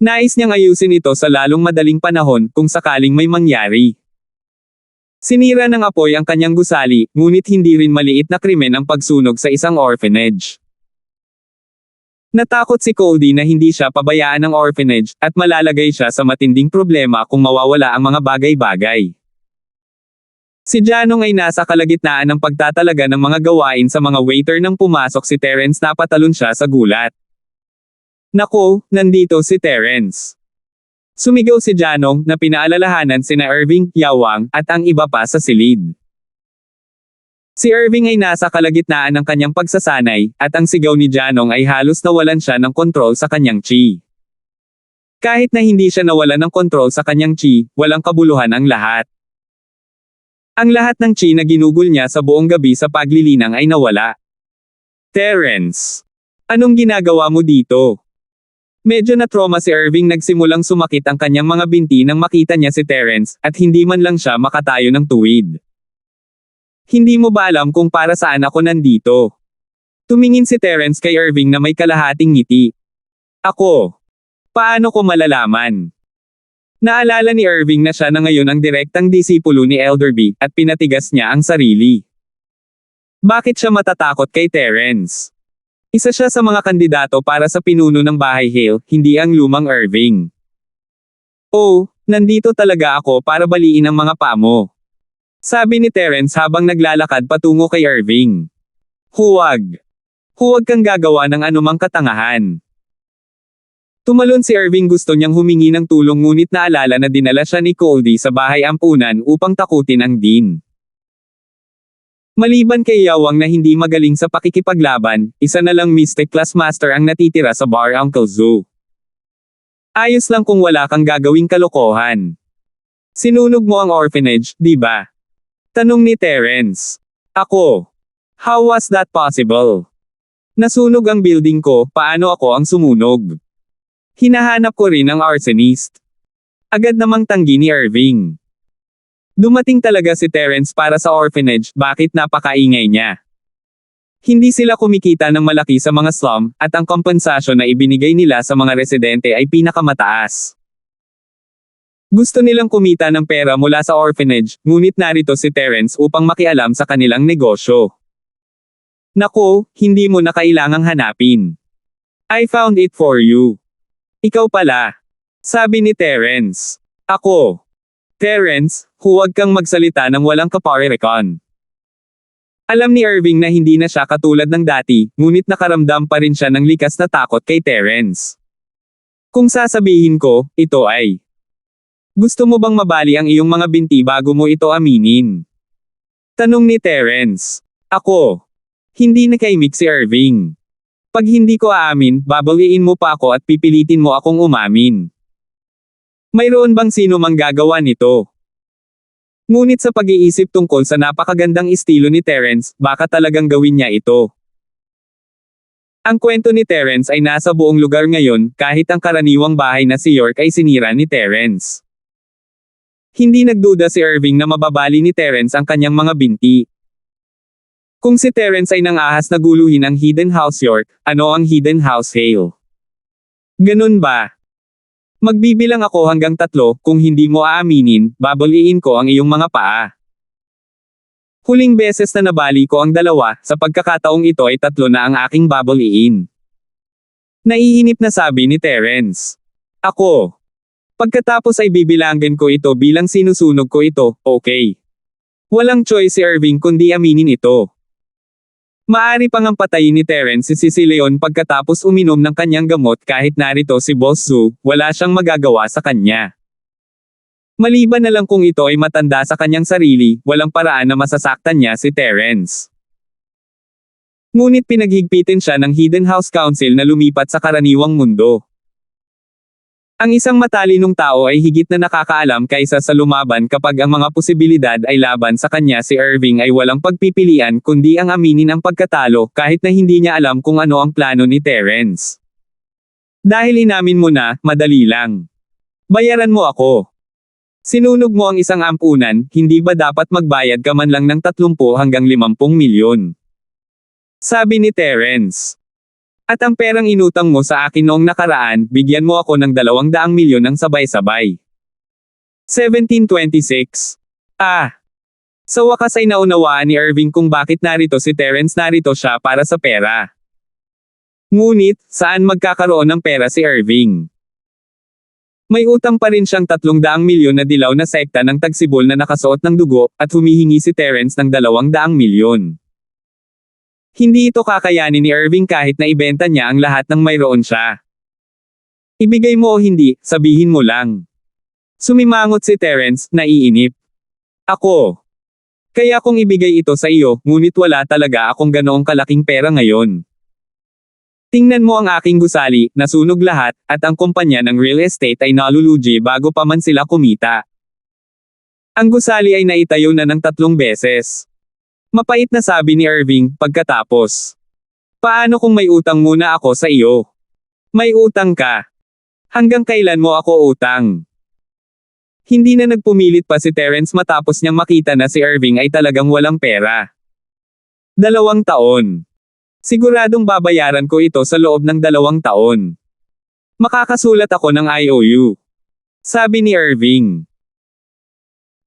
[SPEAKER 1] Nais niyang ayusin ito sa lalong madaling panahon kung sakaling may mangyari. Sinira ng apoy ang kanyang gusali, ngunit hindi rin maliit na krimen ang pagsunog sa isang orphanage. Natakot si Cody na hindi siya pabayaan ng orphanage, at malalagay siya sa matinding problema kung mawawala ang mga bagay-bagay. Si Janong ay nasa kalagitnaan ng pagtatalaga ng mga gawain sa mga waiter nang pumasok si Terence. Napatalon siya sa gulat. Nako, nandito si Terence. Sumigaw si Janong na pinaalalahanan sina Irving, Yawang, at ang iba pa sa silid. Si Irving ay nasa kalagitnaan ng kanyang pagsasanay, at ang sigaw ni Janong ay halos nawalan siya ng kontrol sa kanyang chi. Kahit na hindi siya nawalan ng kontrol sa kanyang chi, walang kabuluhan ang lahat. Ang lahat ng chi na ginugol niya sa buong gabi sa paglilinang ay nawala. Terence! Anong ginagawa mo dito? Medyo na-trauma si Irving. Nagsimulang sumakit ang kanyang mga binti nang makita niya si Terence, at hindi man lang siya makatayo ng tuwid. Hindi mo ba alam kung para saan ako nandito? Tumingin si Terence kay Irving na may kalahating ngiti. Ako? Paano ko malalaman? Naalala ni Irving na siya na ngayon ang direktang disipulo ni Elderby, at pinatigas niya ang sarili. Bakit siya matatakot kay Terence? Isa siya sa mga kandidato para sa pinuno ng Bahay Hale, hindi ang lumang Irving. Oh, nandito talaga ako para baliin ang mga paa mo. Sabi ni Terence habang naglalakad patungo kay Irving. Huwag. Huwag kang gagawa ng anumang katangahan. Tumalon si Irving. Gusto niyang humingi ng tulong ngunit naalala na dinala siya ni Cody sa bahay ampunan upang takutin ang Dean. Maliban kay Yawang na hindi magaling sa pakikipaglaban, isa na lang Mystic Class Master ang natitira sa bar Uncle Zoo. Ayos lang kung wala kang gagawing kalokohan. Sinunog mo ang orphanage, di ba? Tanong ni Terence. Ako. How was that possible? Nasunog ang building ko, paano ako ang sumunog? Hinahanap ko rin ang arsonist. Agad namang tanggi ni Irving. Dumating talaga si Terence para sa orphanage, bakit napakaingay niya? Hindi sila kumikita ng malaki sa mga slum, at ang kompensasyon na ibinigay nila sa mga residente ay pinakamataas. Gusto nilang kumita ng pera mula sa orphanage, ngunit narito si Terence upang makialam sa kanilang negosyo. Nako, hindi mo na kailangang hanapin. I found it for you. Ikaw pala. Sabi ni Terence. Ako. Terence, huwag kang magsalita ng walang kaparerekan. Alam ni Irving na hindi na siya katulad ng dati, ngunit nakaramdam pa rin siya ng likas na takot kay Terence. Kung sasabihin ko, ito ay. Gusto mo bang mabali ang iyong mga binti bago mo ito aminin? Tanong ni Terence. Ako. Hindi nakaimik si Irving. Pag hindi ko aamin, babaliin mo pa ako at pipilitin mo akong umamin. Mayroon bang sino mang gagawa nito? Ngunit sa pag-iisip tungkol sa napakagandang estilo ni Terence, baka talagang gawin niya ito. Ang kwento ni Terence ay nasa buong lugar ngayon, kahit ang karaniwang bahay na si York ay sinira ni Terence. Hindi nagduda si Irving na mababali ni Terence ang kanyang mga binti. Kung si Terence ay nangahas na guluhin ang Hidden House York, ano ang Hidden House Hale? Ganun ba? Magbibilang ako hanggang 3, kung hindi mo aaminin, babaliin ko ang iyong mga paa. Huling beses na nabali ko ang 2, sa pagkakataong ito ay 3 na ang aking babaliin. Naiinip na sabi ni Terence. Ako. Pagkatapos ay bibilangin ko ito bilang sinusunog ko ito, okay. Walang choice si Irving kundi aminin ito. Maari pang ang patayin ni Terence si Leon pagkatapos uminom ng kanyang gamot kahit narito si Boss Zoo, wala siyang magagawa sa kanya. Maliban na lang kung ito ay matanda sa kanyang sarili, walang paraan na masasaktan niya si Terence. Ngunit pinaghigpitin siya ng Hidden House Council na lumipat sa karaniwang mundo. Ang isang matalinong tao ay higit na nakakaalam kaysa sa lumaban kapag ang mga posibilidad ay laban sa kanya. Si Irving ay walang pagpipilian kundi ang aminin ang pagkatalo kahit na hindi niya alam kung ano ang plano ni Terence. Dahil inamin mo na, madali lang. Bayaran mo ako. Sinunog mo ang isang ampunan, hindi ba dapat magbayad ka man lang ng 30 hanggang 50 milyon? Sabi ni Terence. At ang perang inutang mo sa akin noong nakaraan, bigyan mo ako ng 200 milyon ng sabay-sabay. 1726. Sa wakas ay naunawaan ni Irving kung bakit narito si Terence. Narito siya para sa pera. Ngunit, saan magkakaroon ng pera si Irving? May utang pa rin siyang 300 milyon na dilaw na sekta ng tagsibol na nakasuot ng dugo, at humihingi si Terence ng 200 milyon. Hindi ito kakayanin ni Irving kahit na ibenta niya ang lahat ng mayroon siya. Ibigay mo o hindi, sabihin mo lang. Sumimangot si Terence, naiinip. Ako. Kaya kung ibigay ito sa iyo, ngunit wala talaga akong ganoong kalaking pera ngayon. Tingnan mo ang aking gusali, nasunog lahat, at ang kumpanya ng real estate ay nalulugi bago pa man sila kumita. Ang gusali ay naitayo na ng 3 beses. Mapait na sabi ni Irving, pagkatapos. Paano kung may utang muna ako sa iyo? May utang ka. Hanggang kailan mo ako utang? Hindi na nagpumilit pa si Terence matapos niyang makita na si Irving ay talagang walang pera. 2 taon. Siguradong babayaran ko ito sa loob ng 2 taon. Makakasulat ako ng IOU. Sabi ni Irving.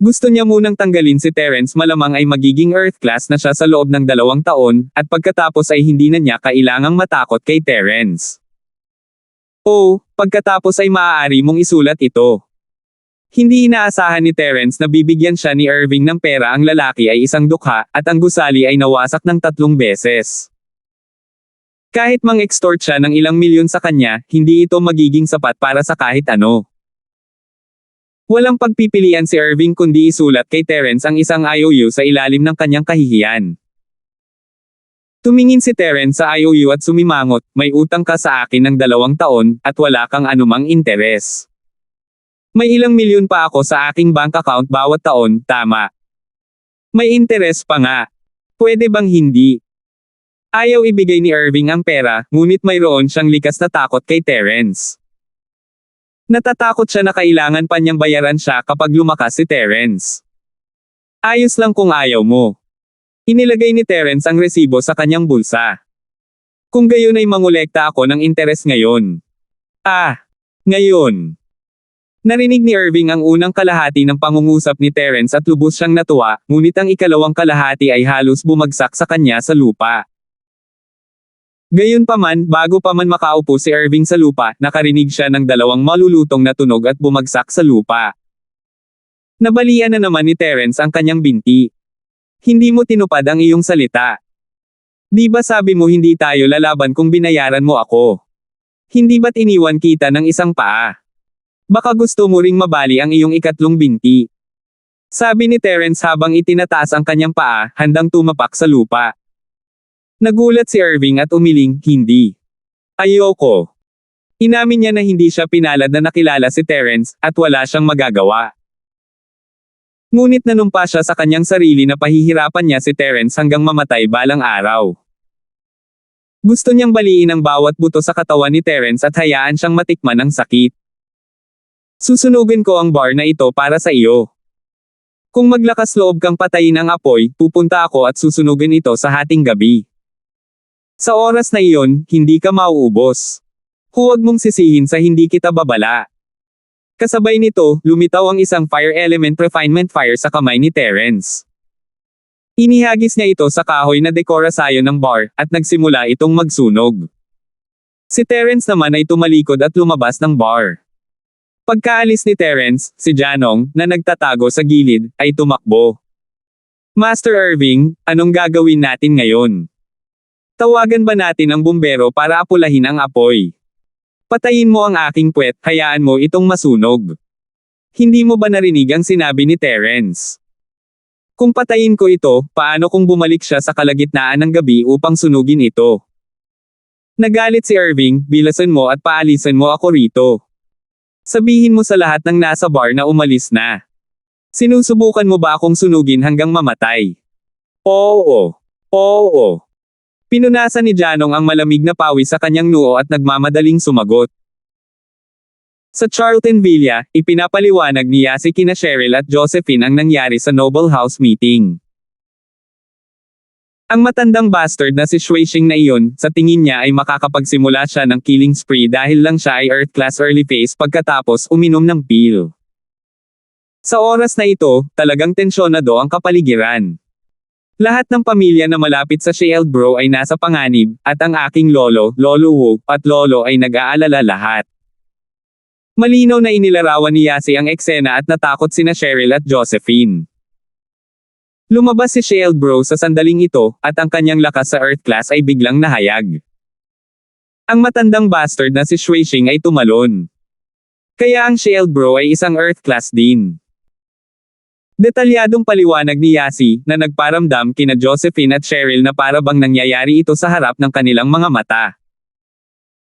[SPEAKER 1] Gusto niya munang tanggalin si Terence, malamang ay magiging Earth class na siya sa loob ng 2 taon, at pagkatapos ay hindi na niya kailangang matakot kay Terence. Pagkatapos ay maaari mong isulat ito. Hindi inaasahan ni Terence na bibigyan siya ni Irving ng pera. Ang lalaki ay isang dukha, at ang gusali ay nawasak ng 3 beses. Kahit mang-extort siya ng ilang milyon sa kanya, hindi ito magiging sapat para sa kahit ano. Walang pagpipilian si Irving kundi isulat kay Terence ang isang IOU sa ilalim ng kanyang kahihiyan. Tumingin si Terence sa IOU at sumimangot, may utang ka sa akin ng 2 taon, at wala kang anumang interes. May ilang milyon pa ako sa aking bank account bawat taon, tama. May interes pa nga. Pwede bang hindi? Ayaw ibigay ni Irving ang pera, ngunit mayroon siyang likas na takot kay Terence. Natatakot siya na kailangan pa niyang bayaran siya kapag lumakas si Terence. Ayos lang kung ayaw mo. Inilagay ni Terence ang resibo sa kanyang bulsa. Kung gayon ay mangolekta ako ng interes ngayon. Ngayon. Narinig ni Irving ang unang kalahati ng pangungusap ni Terence at lubos siyang natuwa, ngunit ang ikalawang kalahati ay halos bumagsak sa kanya sa lupa. Gayunpaman, bago pa man makaupo si Irving sa lupa, nakarinig siya ng 2 malulutong na tunog at bumagsak sa lupa. Nabalian na naman ni Terence ang kanyang binti. Hindi mo tinupad ang iyong salita. Di ba sabi mo hindi tayo lalaban kung binayaran mo ako? Hindi ba't iniwan kita ng isang paa? Baka gusto mo ring mabali ang iyong ikatlong binti. Sabi ni Terence habang itinataas ang kanyang paa, handang tumapak sa lupa. Nagulat si Irving at umiling, hindi. Ayoko. Inamin niya na hindi siya pinalad na nakilala si Terence, at wala siyang magagawa. Ngunit nanumpa siya sa kanyang sarili na pahihirapan niya si Terence hanggang mamatay balang araw. Gusto niyang baliin ang bawat buto sa katawan ni Terence at hayaan siyang matikman ang sakit. Susunugin ko ang bar na ito para sa iyo. Kung maglakas loob kang patayin ang apoy, pupunta ako at susunugin ito sa hating gabi. Sa oras na iyon, hindi ka mauubos. Huwag mong sisihin sa hindi kita babala. Kasabay nito, lumitaw ang isang fire element refinement fire sa kamay ni Terence. Inihagis niya ito sa kahoy na dekorasyon ng bar, at nagsimula itong magsunog. Si Terence naman ay tumalikod at lumabas ng bar. Pagkaalis ni Terence, si Janong, na nagtatago sa gilid, ay tumakbo. Master Irving, anong gagawin natin ngayon? Tawagan ba natin ang bumbero para apulahin ang apoy? Patayin mo ang aking puwet, hayaan mo itong masunog. Hindi mo ba narinig ang sinabi ni Terence? Kung patayin ko ito, paano kung bumalik siya sa kalagitnaan ng gabi upang sunugin ito? Nagalit si Irving, bilasan mo at paalisan mo ako rito. Sabihin mo sa lahat ng nasa bar na umalis na. Sinusubukan mo ba akong sunugin hanggang mamatay? Oo. Oo. Pinunasan ni Janong ang malamig na pawis sa kanyang noo at nagmamadaling sumagot. Sa Charlton Villa, ipinapaliwanag ni Yasi kina Cheryl at Josephine ang nangyari sa Noble House meeting. Ang matandang bastard na si Shuishing na iyon, sa tingin niya ay makakapagsimula siya ng killing spree dahil lang siya ay Earth Class early phase pagkatapos uminom ng pill. Sa oras na ito, talagang tensyonado ang kapaligiran. Lahat ng pamilya na malapit sa Shield Bro ay nasa panganib, at ang aking lolo, Lolo Wu, at lolo ay nag-aalala lahat. Malinaw na inilarawan ni Yasi ang eksena at natakot sina Cheryl at Josephine. Lumabas si Shield Bro sa sandaling ito, at ang kanyang lakas sa Earth Class ay biglang nahayag. Ang matandang bastard na si Shuishing ay tumalon. Kaya ang Shield Bro ay isang Earth Class din. Detalyadong paliwanag ni Yasi, na nagparamdam kina Josephine at Cheryl na para bang nangyayari ito sa harap ng kanilang mga mata.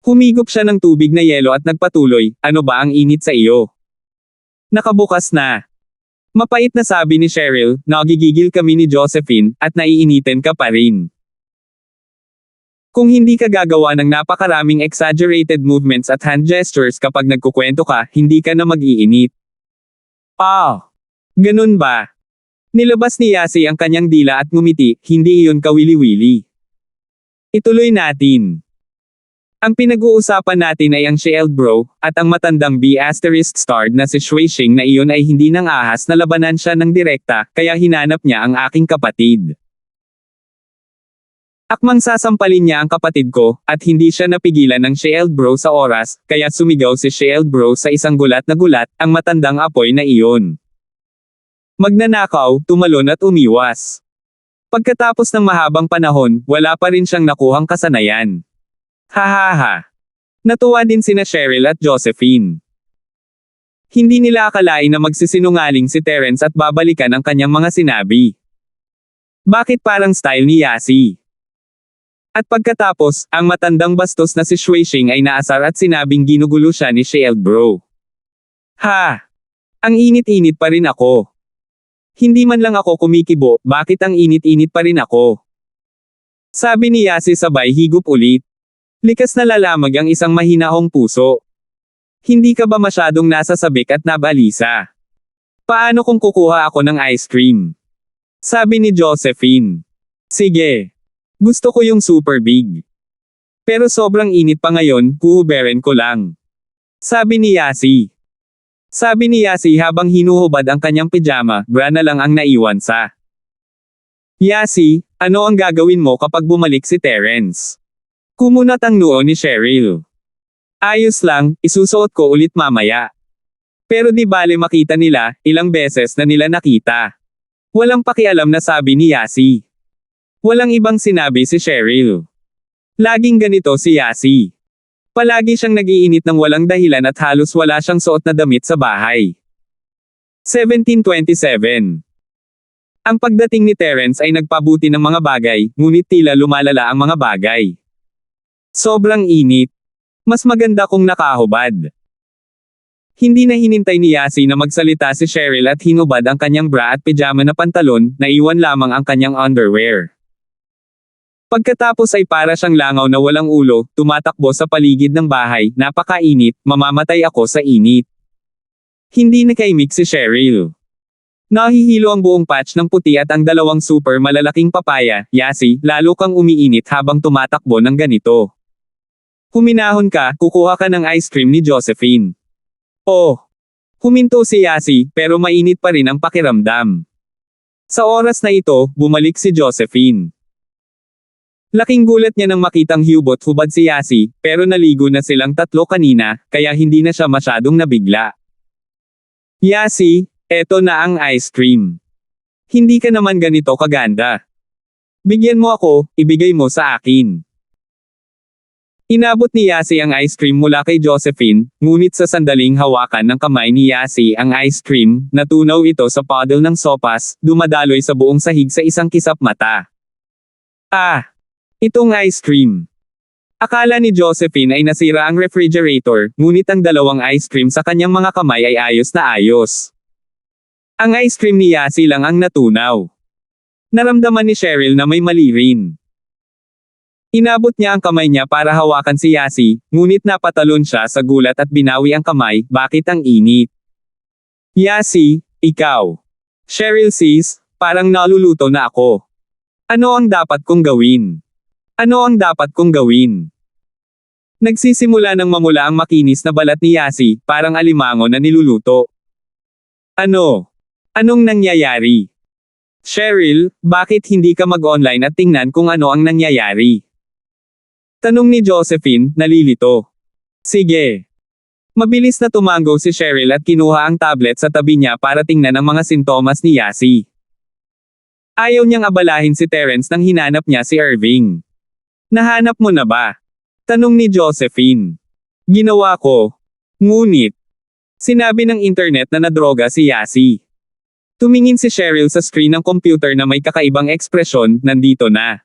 [SPEAKER 1] Humigop siya ng tubig na yelo at nagpatuloy, ano ba ang init sa iyo? Nakabukas na. Mapait na sabi ni Cheryl, nagigigil kami ni Josephine, at naiinitin ka pa rin. Kung hindi ka gagawa ng napakaraming exaggerated movements at hand gestures kapag nagkukwento ka, hindi ka na mag-iinit. Ganun ba? Nilabas ni Yasi ang kanyang dila at ngumiti, hindi iyon kawili-wili. Ituloy natin. Ang pinag-uusapan natin ay ang Shield Bro, at ang matandang B***starred na si Shuishing na iyon ay hindi nang ahas na labanan siya ng direkta, kaya hinanap niya ang aking kapatid. Akmang sasampalin niya ang kapatid ko, at hindi siya napigilan ng Shield Bro sa oras, kaya sumigaw si Shield Bro sa isang gulat na gulat, ang matandang apoy na iyon. Magnanakaw, tumalon at umiwas. Pagkatapos ng mahabang panahon, wala pa rin siyang nakuhang kasanayan. Hahaha. Natuwa din sina Cheryl at Josephine. Hindi nila akalain na magsisinungaling si Terence at babalikan ang kanyang mga sinabi. Bakit parang style ni Yasi? At pagkatapos, ang matandang bastos na si Shuishing ay naasar at sinabing ginugulo siya ni Shield Bro. Ha! Ang init-init pa rin ako. Hindi man lang ako kumikibo, bakit ang init-init pa rin ako? Sabi ni Yasi sabay higup ulit. Likas na lalamag ang isang mahinahong puso. Hindi ka ba masyadong nasasabik at nabalisa? Paano kung kukuha ako ng ice cream? Sabi ni Josephine. Sige. Gusto ko yung super big. Pero sobrang init pa ngayon, kuhuberin ko lang. Sabi ni Yasi. Sabi ni Yasi habang hinuhubad ang kanyang pijama, bra na lang ang naiwan sa. Yasi, ano ang gagawin mo kapag bumalik si Terence? Kumunat ang noo ni Cheryl. Ayos lang, isusuot ko ulit mamaya. Pero di bale makita nila, ilang beses na nila nakita. Walang pakialam na sabi ni Yasi. Walang ibang sinabi si Cheryl. Laging ganito si Yasi. Palagi siyang nag-iinit ng walang dahilan at halos wala siyang suot na damit sa bahay. 1727. Ang pagdating ni Terence ay nagpabuti ng mga bagay, ngunit tila lumalala ang mga bagay. Sobrang init. Mas maganda kung nakahubad. Hindi na hinintay ni Yasi na magsalita si Cheryl at hinubad ang kanyang bra at pijama na pantalon, naiwan lamang ang kanyang underwear. Pagkatapos ay para siyang langaw na walang ulo, tumatakbo sa paligid ng bahay, napakainit, mamamatay ako sa init. Hindi nakaimik si Cheryl. Nahihilo ang buong patch ng puti at ang dalawang super malalaking papaya, Yasi, lalo kang umiinit habang tumatakbo ng ganito. Huminahon ka, kukuha ka ng ice cream ni Josephine. Oh! Huminto si Yasi, pero mainit pa rin ang pakiramdam. Sa oras na ito, bumalik si Josephine. Laking gulat niya nang makitang hubot-hubad si Yasi, pero naligo na silang tatlo kanina, kaya hindi na siya masyadong nabigla. Yasi, eto na ang ice cream. Hindi ka naman ganito kaganda. Bigyan mo ako, ibigay mo sa akin. Inabot ni Yasi ang ice cream mula kay Josephine, ngunit sa sandaling hawakan ng kamay ni Yasi ang ice cream, natunaw ito sa puddle ng sopas, dumadaloy sa buong sahig sa isang kisap mata. Ah! Itong ice cream. Akala ni Josephine ay nasira ang refrigerator, ngunit ang dalawang ice cream sa kanyang mga kamay ay ayos na ayos. Ang ice cream ni Yasi lang ang natunaw. Naramdaman ni Cheryl na may mali rin. Inabot niya ang kamay niya para hawakan si Yasi, ngunit napatalon siya sa gulat at binawi ang kamay, bakit ang init? Yasi, ikaw. Cheryl sis, parang naluluto na ako. Ano ang dapat kong gawin? Ano ang dapat kong gawin? Nagsisimula ng mamula ang makinis na balat ni Yasi, parang alimango na niluluto. Ano? Anong nangyayari? Cheryl, bakit hindi ka mag-online at tingnan kung ano ang nangyayari? Tanong ni Josephine, nalilito. Sige. Mabilis na tumango si Cheryl at kinuha ang tablet sa tabi niya para tingnan ang mga sintomas ni Yasi. Ayaw niyang abalahin si Terence nang hinanap niya si Irving. Nahanap mo na ba? Tanong ni Josephine. Ginawa ko. Ngunit, sinabi ng internet na nadroga si Yasi. Tumingin si Cheryl sa screen ng computer na may kakaibang ekspresyon, nandito na.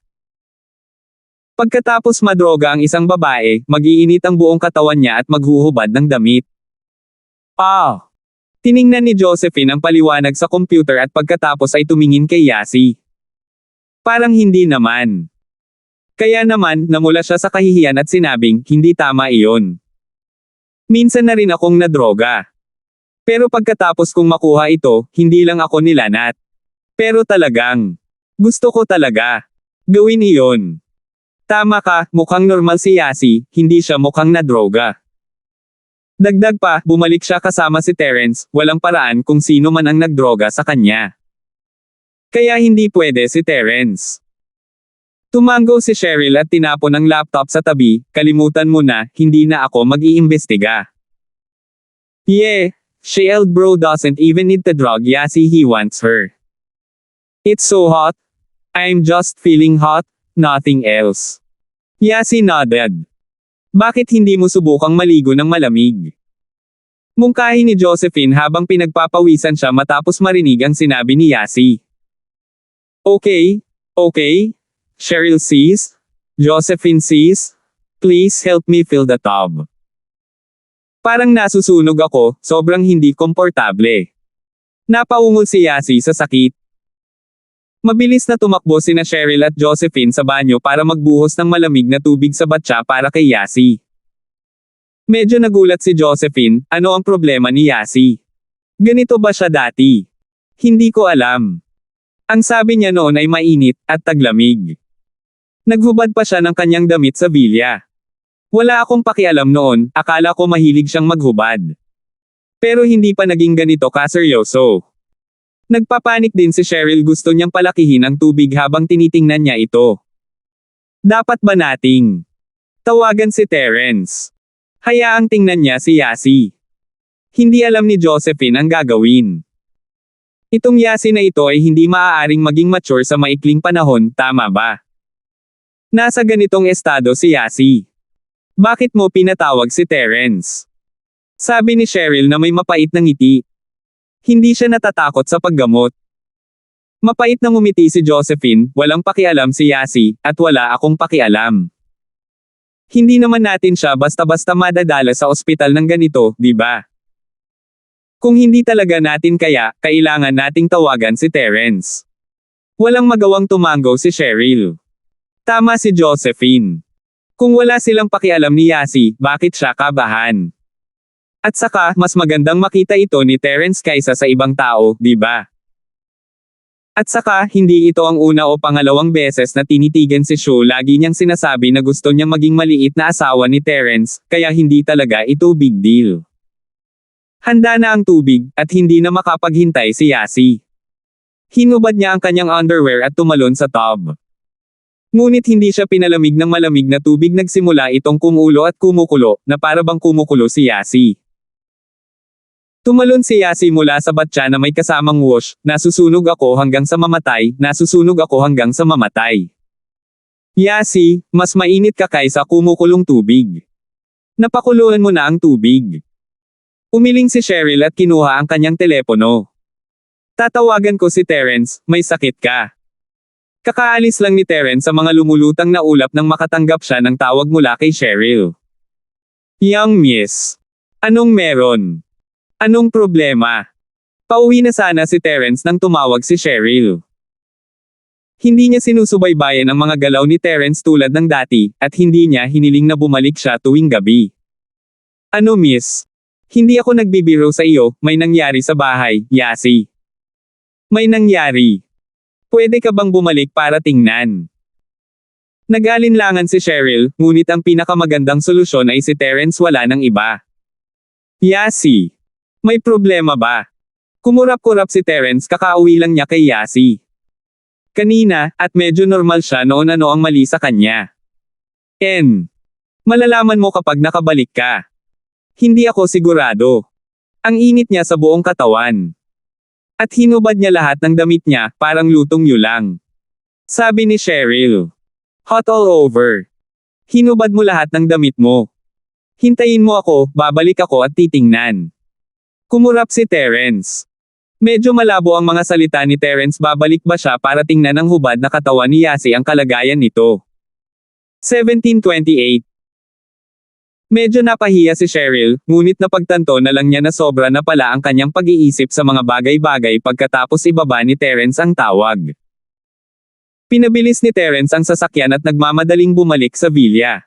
[SPEAKER 1] Pagkatapos madroga ang isang babae, mag-iinit ang buong katawan niya at maghuhubad ng damit. Ah! Tiningnan ni Josephine ang paliwanag sa computer at pagkatapos ay tumingin kay Yasi. Parang hindi naman. Kaya naman, namula siya sa kahihiyan at sinabing, hindi tama iyon. Minsan na rin akong nadroga. Pero pagkatapos kong makuha ito, hindi lang ako nilanat. Pero talagang, gusto ko talaga. Gawin iyon. Tama ka, mukhang normal si Yasi, hindi siya mukhang nadroga. Dagdag pa, bumalik siya kasama si Terence, walang paraan kung sino man ang nagdroga sa kanya. Kaya hindi pwede si Terence. Tumango si Cheryl at tinapon ang laptop sa tabi, kalimutan mo na, hindi na ako mag-iimbestiga. Yeah, Shield bro doesn't even need the drug Yasi he wants her. It's so hot. I'm just feeling hot, nothing else. Yasi nodded. Bakit hindi mo subukang maligo ng malamig? Mungkahi ni Josephine habang pinagpapawisan siya matapos marinig ang sinabi ni Yasi. Okay, okay. Cheryl sis, Josephine sis, please help me fill the tub. Parang nasusunog ako, sobrang hindi komportable. Napaungol si Yasi sa sakit. Mabilis na tumakbo sina Cheryl at Josephine sa banyo para magbuhos ng malamig na tubig sa batya para kay Yasi. Medyo nagulat si Josephine, ano ang problema ni Yasi? Ganito ba siya dati? Hindi ko alam. Ang sabi niya noon ay mainit at taglamig. Naghubad pa siya ng kanyang damit sa bilya. Wala akong pakialam noon, akala ko mahilig siyang maghubad. Pero hindi pa naging ganito kaseryoso. Nagpapanik din si Cheryl, gusto niyang palakihin ang tubig habang tinitingnan niya ito. Dapat ba nating tawagan si Terence? Hayaang tingnan niya si Yasi. Hindi alam ni Josephine ang gagawin. Itong Yasi na ito ay hindi maaaring maging mature sa maikling panahon, tama ba? Nasa ganitong estado si Yasi. Bakit mo pinatawag si Terence? Sabi ni Cheryl na may mapait na ngiti. Hindi siya natatakot sa paggamot. Mapait na ngumiti si Josephine, walang pakialam si Yasi, at wala akong pakialam. Hindi naman natin siya basta-basta madadala sa ospital ng ganito, di ba? Kung hindi talaga natin kaya, kailangan nating tawagan si Terence. Walang magawang tumango si Cheryl. Tama si Josephine. Kung wala silang pakialam ni Yasi, bakit siya kabahan? At saka, mas magandang makita ito ni Terence kaysa sa ibang tao, di ba? At saka, hindi ito ang una o pangalawang beses na tinitigan si Shu. Lagi niyang sinasabi na gusto niyang maging maliit na asawa ni Terence, kaya hindi talaga ito big deal. Handa na ang tubig, at hindi na makapaghintay si Yasi. Hinubad niya ang kanyang underwear at tumalon sa tub. Ngunit hindi siya pinalamig ng malamig na tubig, nagsimula itong kumulo at kumukulo, na para bang kumukulo si Yasi. Tumalon si Yasi mula sa batya na may kasamang wash, nasusunog ako hanggang sa mamatay, nasusunog ako hanggang sa mamatay. Yasi, mas mainit ka kaysa kumukulong tubig. Napakuluan mo na ang tubig. Umiling si Cheryl at kinuha ang kanyang telepono. Tatawagan ko si Terence, may sakit ka. Kakaalis lang ni Terence sa mga lumulutang na ulap nang makatanggap siya ng tawag mula kay Cheryl. Young miss. Anong meron? Anong problema? Pauwi na sana si Terence nang tumawag si Cheryl. Hindi niya sinusubaybayan ang mga galaw ni Terence tulad ng dati, at hindi niya hiniling na bumalik siya tuwing gabi. Ano miss? Hindi ako nagbibiro sa iyo, may nangyari sa bahay, Yasi. May nangyari. Pwede ka bang bumalik para tingnan? Nag-alinlangan si Cheryl, ngunit ang pinakamagandang solusyon ay si Terence, wala nang iba. Yasi. May problema ba? Kumurap-kurap si Terence, kakauwi lang niya kay Yasi. Kanina, at medyo normal siya noon, ano ang mali sa kanya? Malalaman mo kapag nakabalik ka. Hindi ako sigurado. Ang init niya sa buong katawan. At hinubad niya lahat ng damit niya, parang lutong yulang. Sabi ni Cheryl. Hot all over. Hinubad mo lahat ng damit mo. Hintayin mo ako, babalik ako at titingnan. Kumurap si Terence. Medyo malabo ang mga salita ni Terence, babalik ba siya para tingnan ang hubad na katawan ni Yasi, ang kalagayan nito. 1728. Medyo napahiya si Cheryl, ngunit napagtanto na lang niya na sobra na pala ang kanyang pag-iisip sa mga bagay-bagay pagkatapos ibaba ni Terence ang tawag. Pinabilis ni Terence ang sasakyan at nagmamadaling bumalik sa villa.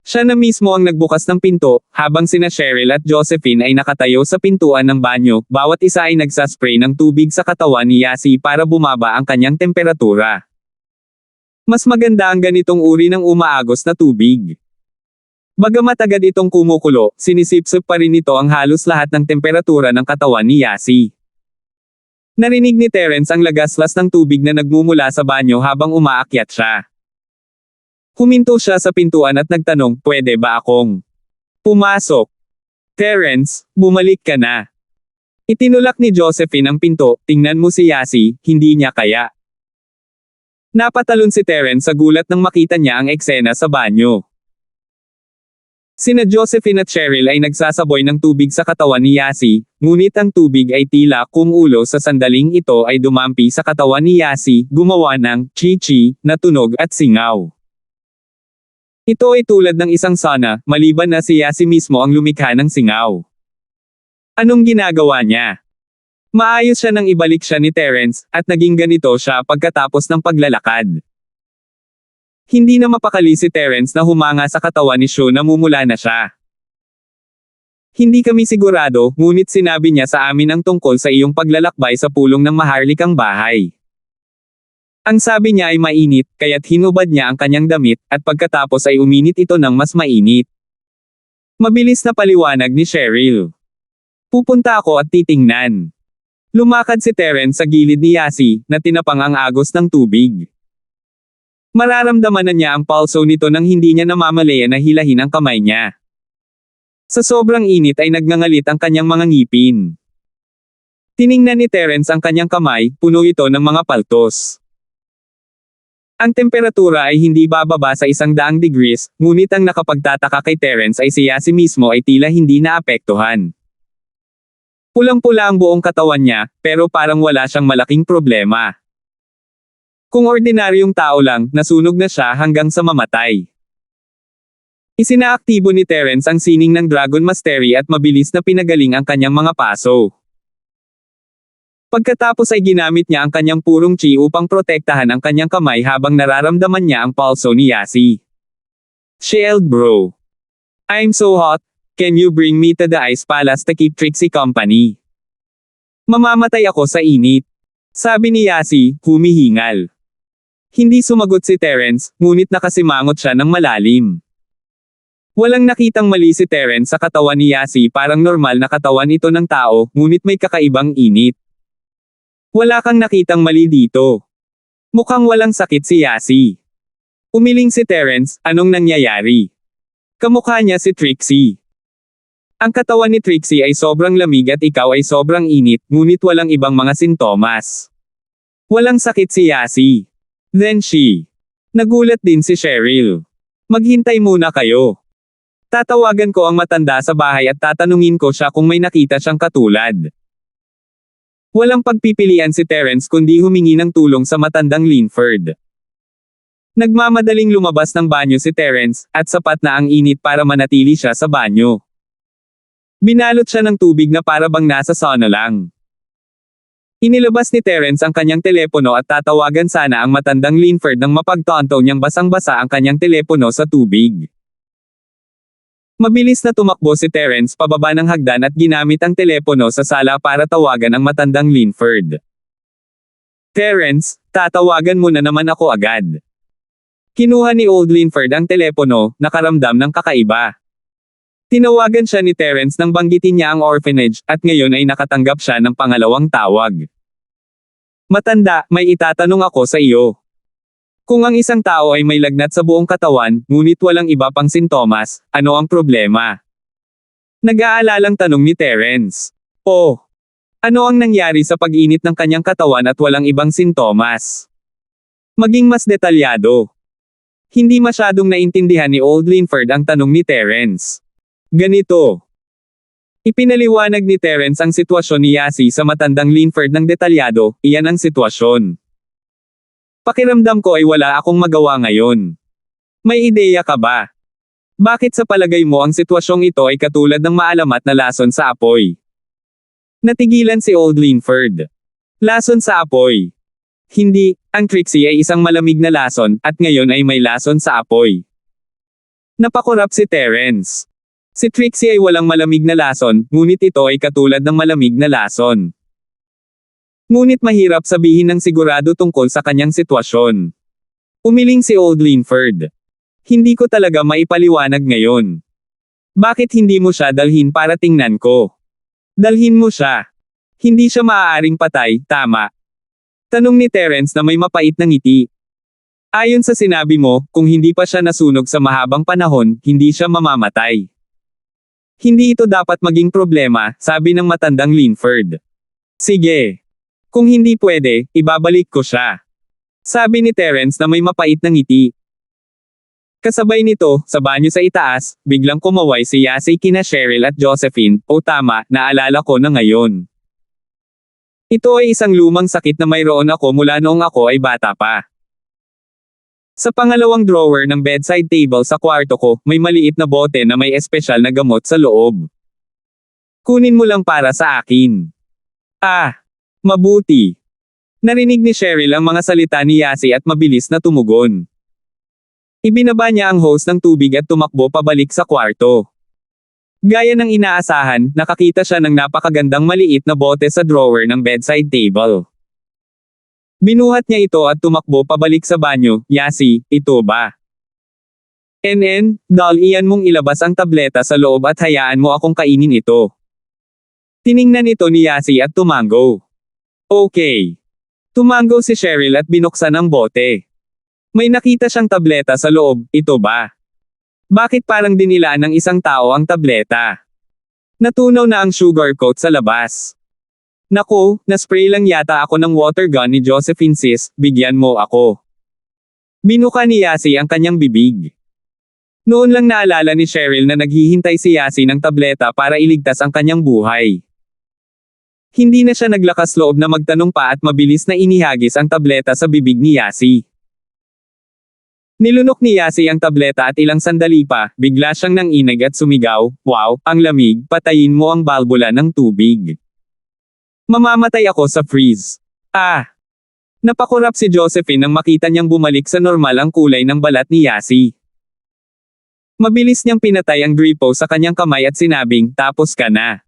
[SPEAKER 1] Siya na mismo ang nagbukas ng pinto, habang sina Cheryl at Josephine ay nakatayo sa pintuan ng banyo, bawat isa ay nagsaspray ng tubig sa katawan ni Yasi para bumaba ang kanyang temperatura. Mas maganda ang ganitong uri ng umaagos na tubig. Bagamat agad itong kumukulo, sinisipsip pa rin ito ang halos lahat ng temperatura ng katawan ni Yasi. Narinig ni Terence ang lagaslas ng tubig na nagmumula sa banyo habang umaakyat siya. Huminto siya sa pintuan at nagtanong, pwede ba akong pumasok? Terence, bumalik ka na. Itinulak ni Josephine ang pinto, tingnan mo si Yasi, hindi niya kaya. Napatalon si Terence sa gulat nang makita niya ang eksena sa banyo. Sina Josephine at Cheryl ay nagsasaboy ng tubig sa katawan ni Yasi, ngunit ang tubig ay tila kumulo sa sandaling ito ay dumampi sa katawan ni Yasi, gumawa ng chi-chi na tunog at singaw. Ito ay tulad ng isang sauna, maliban na si Yasi mismo ang lumikha ng singaw. Anong ginagawa niya? Maayos siya nang ibalik siya ni Terence, at naging ganito siya pagkatapos ng paglalakad. Hindi na mapakali si Terence na humanga sa katawan ni Shu, namumula na siya. Hindi kami sigurado, ngunit sinabi niya sa amin ang tungkol sa iyong paglalakbay sa pulong ng maharlikang bahay. Ang sabi niya ay mainit, kaya't hinubad niya ang kanyang damit, at pagkatapos ay uminit ito ng mas mainit. Mabilis na paliwanag ni Cheryl. Pupunta ako at titingnan. Lumakad si Terence sa gilid ni Yasi, na tinapang ang agos ng tubig. Mararamdaman na niya ang pulso nito nang hindi niya namamalayan na hilahin ang kamay niya. Sa sobrang init ay nagngangalit ang kanyang mga ngipin. Tiningnan ni Terence ang kanyang kamay, puno ito ng mga paltos. Ang temperatura ay hindi bababa sa 100 degrees, ngunit ang nakapagtataka kay Terence ay si Yasi mismo ay tila hindi naapektuhan. Pulang-pula ang buong katawan niya, pero parang wala siyang malaking problema. Kung ordinaryong tao lang, nasunog na siya hanggang sa mamatay. Isinaaktibo ni Terence ang sining ng Dragon Mastery at mabilis na pinagaling ang kanyang mga paso. Pagkatapos ay ginamit niya ang kanyang purong chi upang protektahan ang kanyang kamay habang nararamdaman niya ang pulso ni Yasi. Shield bro. I'm so hot, can you bring me to the Ice Palace to keep Trixie company? Mamamatay ako sa init. Sabi ni Yasi, humihingal. Hindi sumagot si Terence, ngunit nakasimangot siya ng malalim. Walang nakitang mali si Terence sa katawan ni Yasi, parang normal na katawan ito ng tao, ngunit may kakaibang init. Wala kang nakitang mali dito. Mukhang walang sakit si Yasi. Umiling si Terence, anong nangyayari? Kamukha niya si Trixie. Ang katawan ni Trixie ay sobrang lamig at ikaw ay sobrang init, ngunit walang ibang mga sintomas. Walang sakit si Yasi. Then she. Nagulat din si Cheryl. Maghintay muna kayo. Tatawagan ko ang matanda sa bahay at tatanungin ko siya kung may nakita siyang katulad. Walang pagpipilian si Terence kundi humingi ng tulong sa matandang Linford. Nagmamadaling lumabas ng banyo si Terence, at sapat na ang init para manatili siya sa banyo. Binalot siya ng tubig na para bang nasa sauna lang. Inilabas ni Terence ang kanyang telepono at tatawagan sana ang matandang Linford nang mapagtanto niyang basang-basa ang kanyang telepono sa tubig. Mabilis na tumakbo si Terence pababa ng hagdan at ginamit ang telepono sa sala para tawagan ang matandang Linford. Terence, tatawagan mo na naman ako agad. Kinuha ni Old Linford ang telepono, nakaramdam ng kakaiba. Tinawagan siya ni Terence nang banggitin niya ang orphanage, at ngayon ay nakatanggap siya ng pangalawang tawag. Matanda, may itatanong ako sa iyo. Kung ang isang tao ay may lagnat sa buong katawan, ngunit walang iba pang sintomas, ano ang problema? Nag-aalalang tanong ni Terence. Oh. Ano ang nangyari sa pag-init ng kanyang katawan at walang ibang sintomas? Maging mas detalyado. Hindi masyadong naintindihan ni Old Linford ang tanong ni Terence. Ganito. Ipinaliwanag ni Terence ang sitwasyon ni Yasi sa matandang Linford ng detalyado, iyan ang sitwasyon. Pakiramdam ko ay wala akong magawa ngayon. May ideya ka ba? Bakit sa palagay mo ang sitwasyong ito ay katulad ng maalamat na lason sa apoy? Natigilan si Old Linford. Lason sa apoy. Hindi, ang Trixie ay isang malamig na lason, at ngayon ay may lason sa apoy. Napakurap si Terence. Si Trixie ay walang malamig na lason, ngunit ito ay katulad ng malamig na lason. Ngunit mahirap sabihin ng sigurado tungkol sa kanyang sitwasyon. Umiling si Old Linford. Hindi ko talaga maipaliwanag ngayon. Bakit hindi mo siya dalhin para tingnan ko? Dalhin mo siya. Hindi siya maaaring patay, tama? Tanong ni Terence na may mapait na ngiti. Ayon sa sinabi mo, kung hindi pa siya nasunog sa mahabang panahon, hindi siya mamamatay. Hindi ito dapat maging problema, sabi ng matandang Linford. Sige. Kung hindi pwede, ibabalik ko siya. Sabi ni Terence na may mapait na ngiti. Kasabay nito, sa banyo sa itaas, biglang kumaway si Yasi kina Cheryl at Josephine, o tama, naalala ko na ngayon. Ito ay isang lumang sakit na mayroon ako mula noong ako ay bata pa. Sa pangalawang drawer ng bedside table sa kwarto ko, may maliit na bote na may espesyal na gamot sa loob. Kunin mo lang para sa akin. Ah, mabuti. Narinig ni Cheryl ang mga salita ni Yasi at mabilis na tumugon. Ibinaba niya ang hose ng tubig at tumakbo pabalik sa kwarto. Gaya ng inaasahan, nakakita siya ng napakagandang maliit na bote sa drawer ng bedside table. Binuhat niya ito at tumakbo pabalik sa banyo. Yasi, ito ba? Dal iyan mong ilabas ang tableta sa loob at hayaan mo akong kainin ito. Tiningnan ito ni Yasi at tumango. Okay. Tumango si Cheryl at binuksan ang bote. May nakita siyang tableta sa loob, ito ba? Bakit parang dinilaan ng isang tao ang tableta? Natunaw na ang sugar coat sa labas. Naku, naspray lang yata ako ng water gun ni Josephine sis, bigyan mo ako. Binuka ni Yasi ang kanyang bibig. Noon lang naalala ni Cheryl na naghihintay si Yasi ng tableta para iligtas ang kanyang buhay. Hindi na siya naglakas loob na magtanong pa at mabilis na inihagis ang tableta sa bibig ni Yasi. Nilunok ni Yasi ang tableta at ilang sandali pa, bigla siyang nanginig at sumigaw, wow, ang lamig, patayin mo ang balbula ng tubig. Mamamatay ako sa freeze. Ah! Napakurap si Josephine nang makita niyang bumalik sa normal ang kulay ng balat ni Yasi. Mabilis niyang pinatay ang gripo sa kanyang kamay at sinabing, tapos ka na.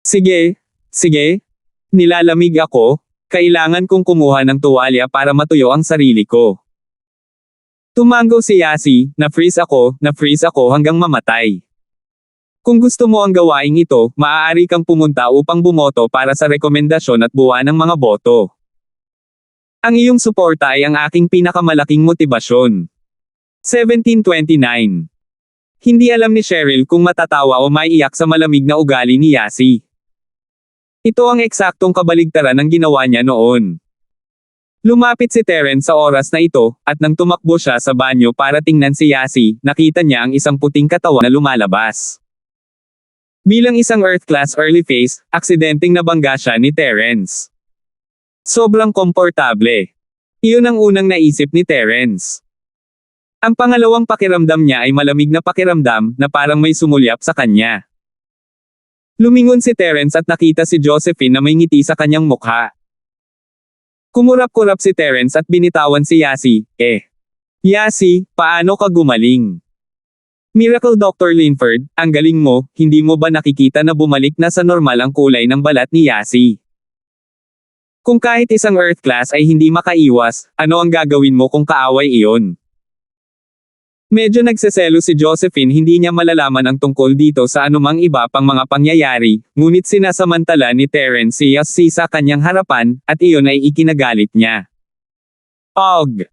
[SPEAKER 1] Sige, sige. Nilalamig ako. Kailangan kong kumuha ng tuwalya para matuyo ang sarili ko. Tumango si Yasi, na-freeze ako hanggang mamatay. Kung gusto mo ang gawaing ito, maaari kang pumunta upang bumoto para sa rekomendasyon at buwan ng mga boto. Ang iyong suporta ay ang aking pinakamalaking motibasyon. 1729. Hindi alam ni Cheryl kung matatawa o maiiyak sa malamig na ugali ni Yasi. Ito ang eksaktong kabaligtaran ng ginawa niya noon. Lumapit si Terence sa oras na ito, at nang tumakbo siya sa banyo para tingnan si Yasi, nakita niya ang isang puting katawan na lumalabas. Bilang isang Earth Class early phase, aksidenteng nabangga siya ni Terence. Sobrang komportable. Iyon ang unang naisip ni Terence. Ang pangalawang pakiramdam niya ay malamig na pakiramdam na parang may sumulyap sa kanya. Lumingon si Terence at nakita si Josephine na may ngiti sa kanyang mukha. Kumurap-kurap si Terence at binitawan si Yasi, Yasi, paano ka gumaling? Miracle Dr. Linford, ang galing mo, hindi mo ba nakikita na bumalik na sa normal ang kulay ng balat ni Yasi? Kung kahit isang Earth Class ay hindi makaiwas, ano ang gagawin mo kung kaaway iyon? Medyo nagseselo si Josephine, hindi niya malalaman ang tungkol dito sa anumang iba pang mga pangyayari, ngunit sinasamantala ni Terence si Yasi sa kanyang harapan, at iyon ay ikinagalit niya. Og!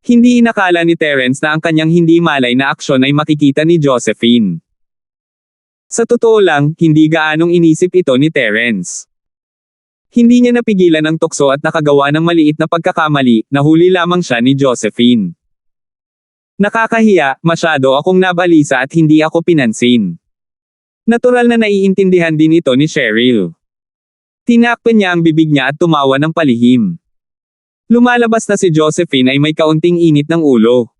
[SPEAKER 1] Hindi inakala ni Terence na ang kanyang hindi malay na aksyon ay makikita ni Josephine. Sa totoo lang, hindi gaanong inisip ito ni Terence. Hindi niya napigilan ang tukso at nakagawa ng maliit na pagkakamali, nahuli lamang siya ni Josephine. Nakakahiya, masyado akong nabalisa at hindi ako pinansin. Natural na naiintindihan din ito ni Cheryl. Tinakpan niya ang bibig niya at tumawa ng palihim. Lumalabas na si Josephine ay may kaunting init ng ulo.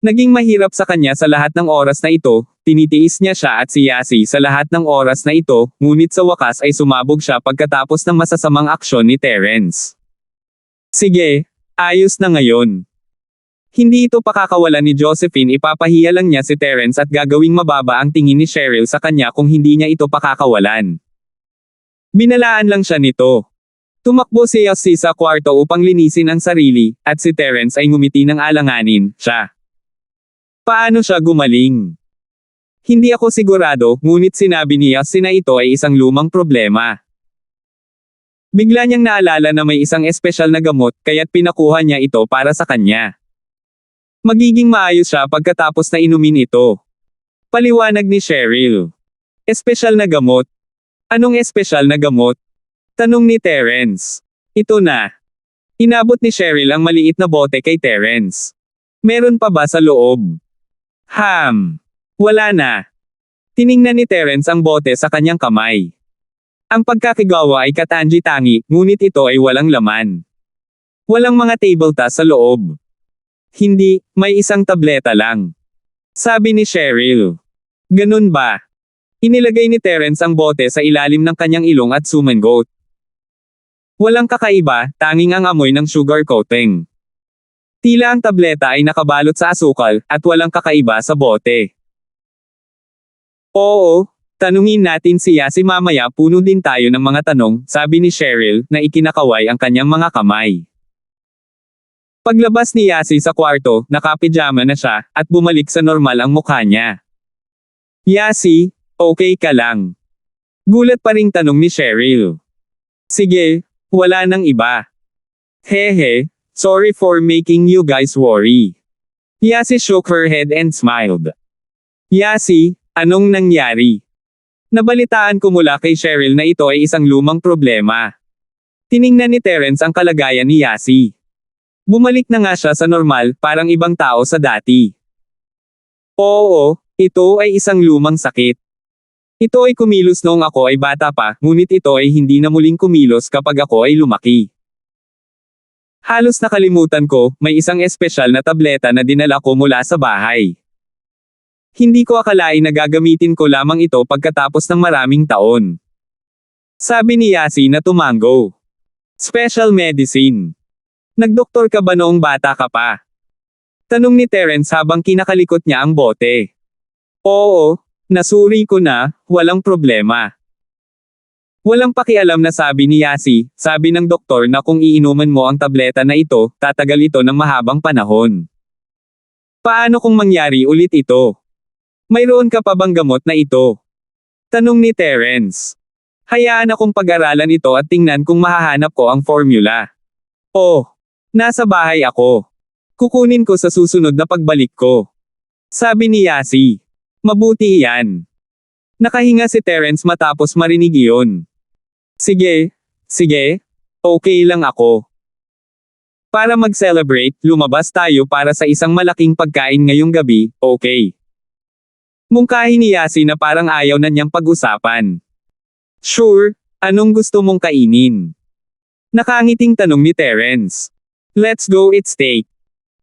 [SPEAKER 1] Naging mahirap sa kanya sa lahat ng oras na ito, tinitiis niya siya at si Yasi sa lahat ng oras na ito, ngunit sa wakas ay sumabog siya pagkatapos ng masasamang aksyon ni Terence. Sige, ayos na ngayon. Hindi ito pakakawalan ni Josephine, ipapahiya lang niya si Terence at gagawing mababa ang tingin ni Cheryl sa kanya kung hindi niya ito pakakawalan. Binalaan lang siya nito. Tumakbo si Yasi sa kwarto upang linisin ang sarili, at si Terence ay ngumiti ng alanganin, siya. Paano siya gumaling? Hindi ako sigurado, ngunit sinabi ni Yasi na ito ay isang lumang problema. Bigla niyang naalala na may isang espesyal na gamot, kaya't pinakuha niya ito para sa kanya. Magiging maayos siya pagkatapos na inumin ito. Paliwanag ni Cheryl. Espesyal na gamot. Anong espesyal na gamot? Tanong ni Terence. Ito na. Inabot ni Cheryl ang maliit na bote kay Terence. Meron pa ba sa loob? Wala na. Tiningnan ni Terence ang bote sa kanyang kamay. Ang pagkakigawa ay katangi-tangi, ngunit ito ay walang laman. Walang mga table tas sa loob. Hindi, may isang tableta lang. Sabi ni Cheryl. Ganun ba? Inilagay ni Terence ang bote sa ilalim ng kanyang ilong at sumangot. Walang kakaiba, tanging ang amoy ng sugar coating. Tila ang tableta ay nakabalot sa asukal, at walang kakaiba sa bote. Oo, tanungin natin si Yasi mamaya, puno din tayo ng mga tanong, sabi ni Cheryl, na ikinakaway ang kanyang mga kamay. Paglabas ni Yasi sa kwarto, nakapijama na siya, at bumalik sa normal ang mukha niya. Yasi, okay ka lang? Gulat pa ring tanong ni Cheryl. Sige, wala nang iba. Hehe, sorry for making you guys worry. Yasi shook her head and smiled. Yasi, anong nangyari? Nabalitaan ko mula kay Cheryl na ito ay isang lumang problema. Tiningnan ni Terence ang kalagayan ni Yasi. Bumalik na nga siya sa normal, parang ibang tao sa dati. Oo, ito ay isang lumang sakit. Ito ay kumilos noong ako ay bata pa, ngunit ito ay hindi na muling kumilos kapag ako ay lumaki. Halos nakalimutan ko, may isang espesyal na tableta na dinala ko mula sa bahay. Hindi ko akalain na gagamitin ko lamang ito pagkatapos ng maraming taon. Sabi ni Yasi na tumango. Special medicine. Nagdoktor ka ba noong bata ka pa? Tanong ni Terence habang kinakalikot niya ang bote. Oo, nasuri ko na, walang problema. Walang pakialam na sabi ni Yasi, sabi ng doktor na kung iinuman mo ang tableta na ito, tatagal ito ng mahabang panahon. Paano kung mangyari ulit ito? Mayroon ka pa bang gamot na ito? Tanong ni Terence. Hayaan akong pag-aralan ito at tingnan kung mahahanap ko ang formula. Oh, nasa bahay ako. Kukunin ko sa susunod na pagbalik ko. Sabi ni Yasi. Mabuti iyan. Nakahinga si Terence matapos marinig iyon. Sige, okay lang ako. Para mag-celebrate, lumabas tayo para sa isang malaking pagkain ngayong gabi, okay? Mungkahi ni Yasi na parang ayaw na niyang pag-usapan. Sure, anong gusto mong kainin? Nakangiting tanong ni Terence. Let's go eat steak.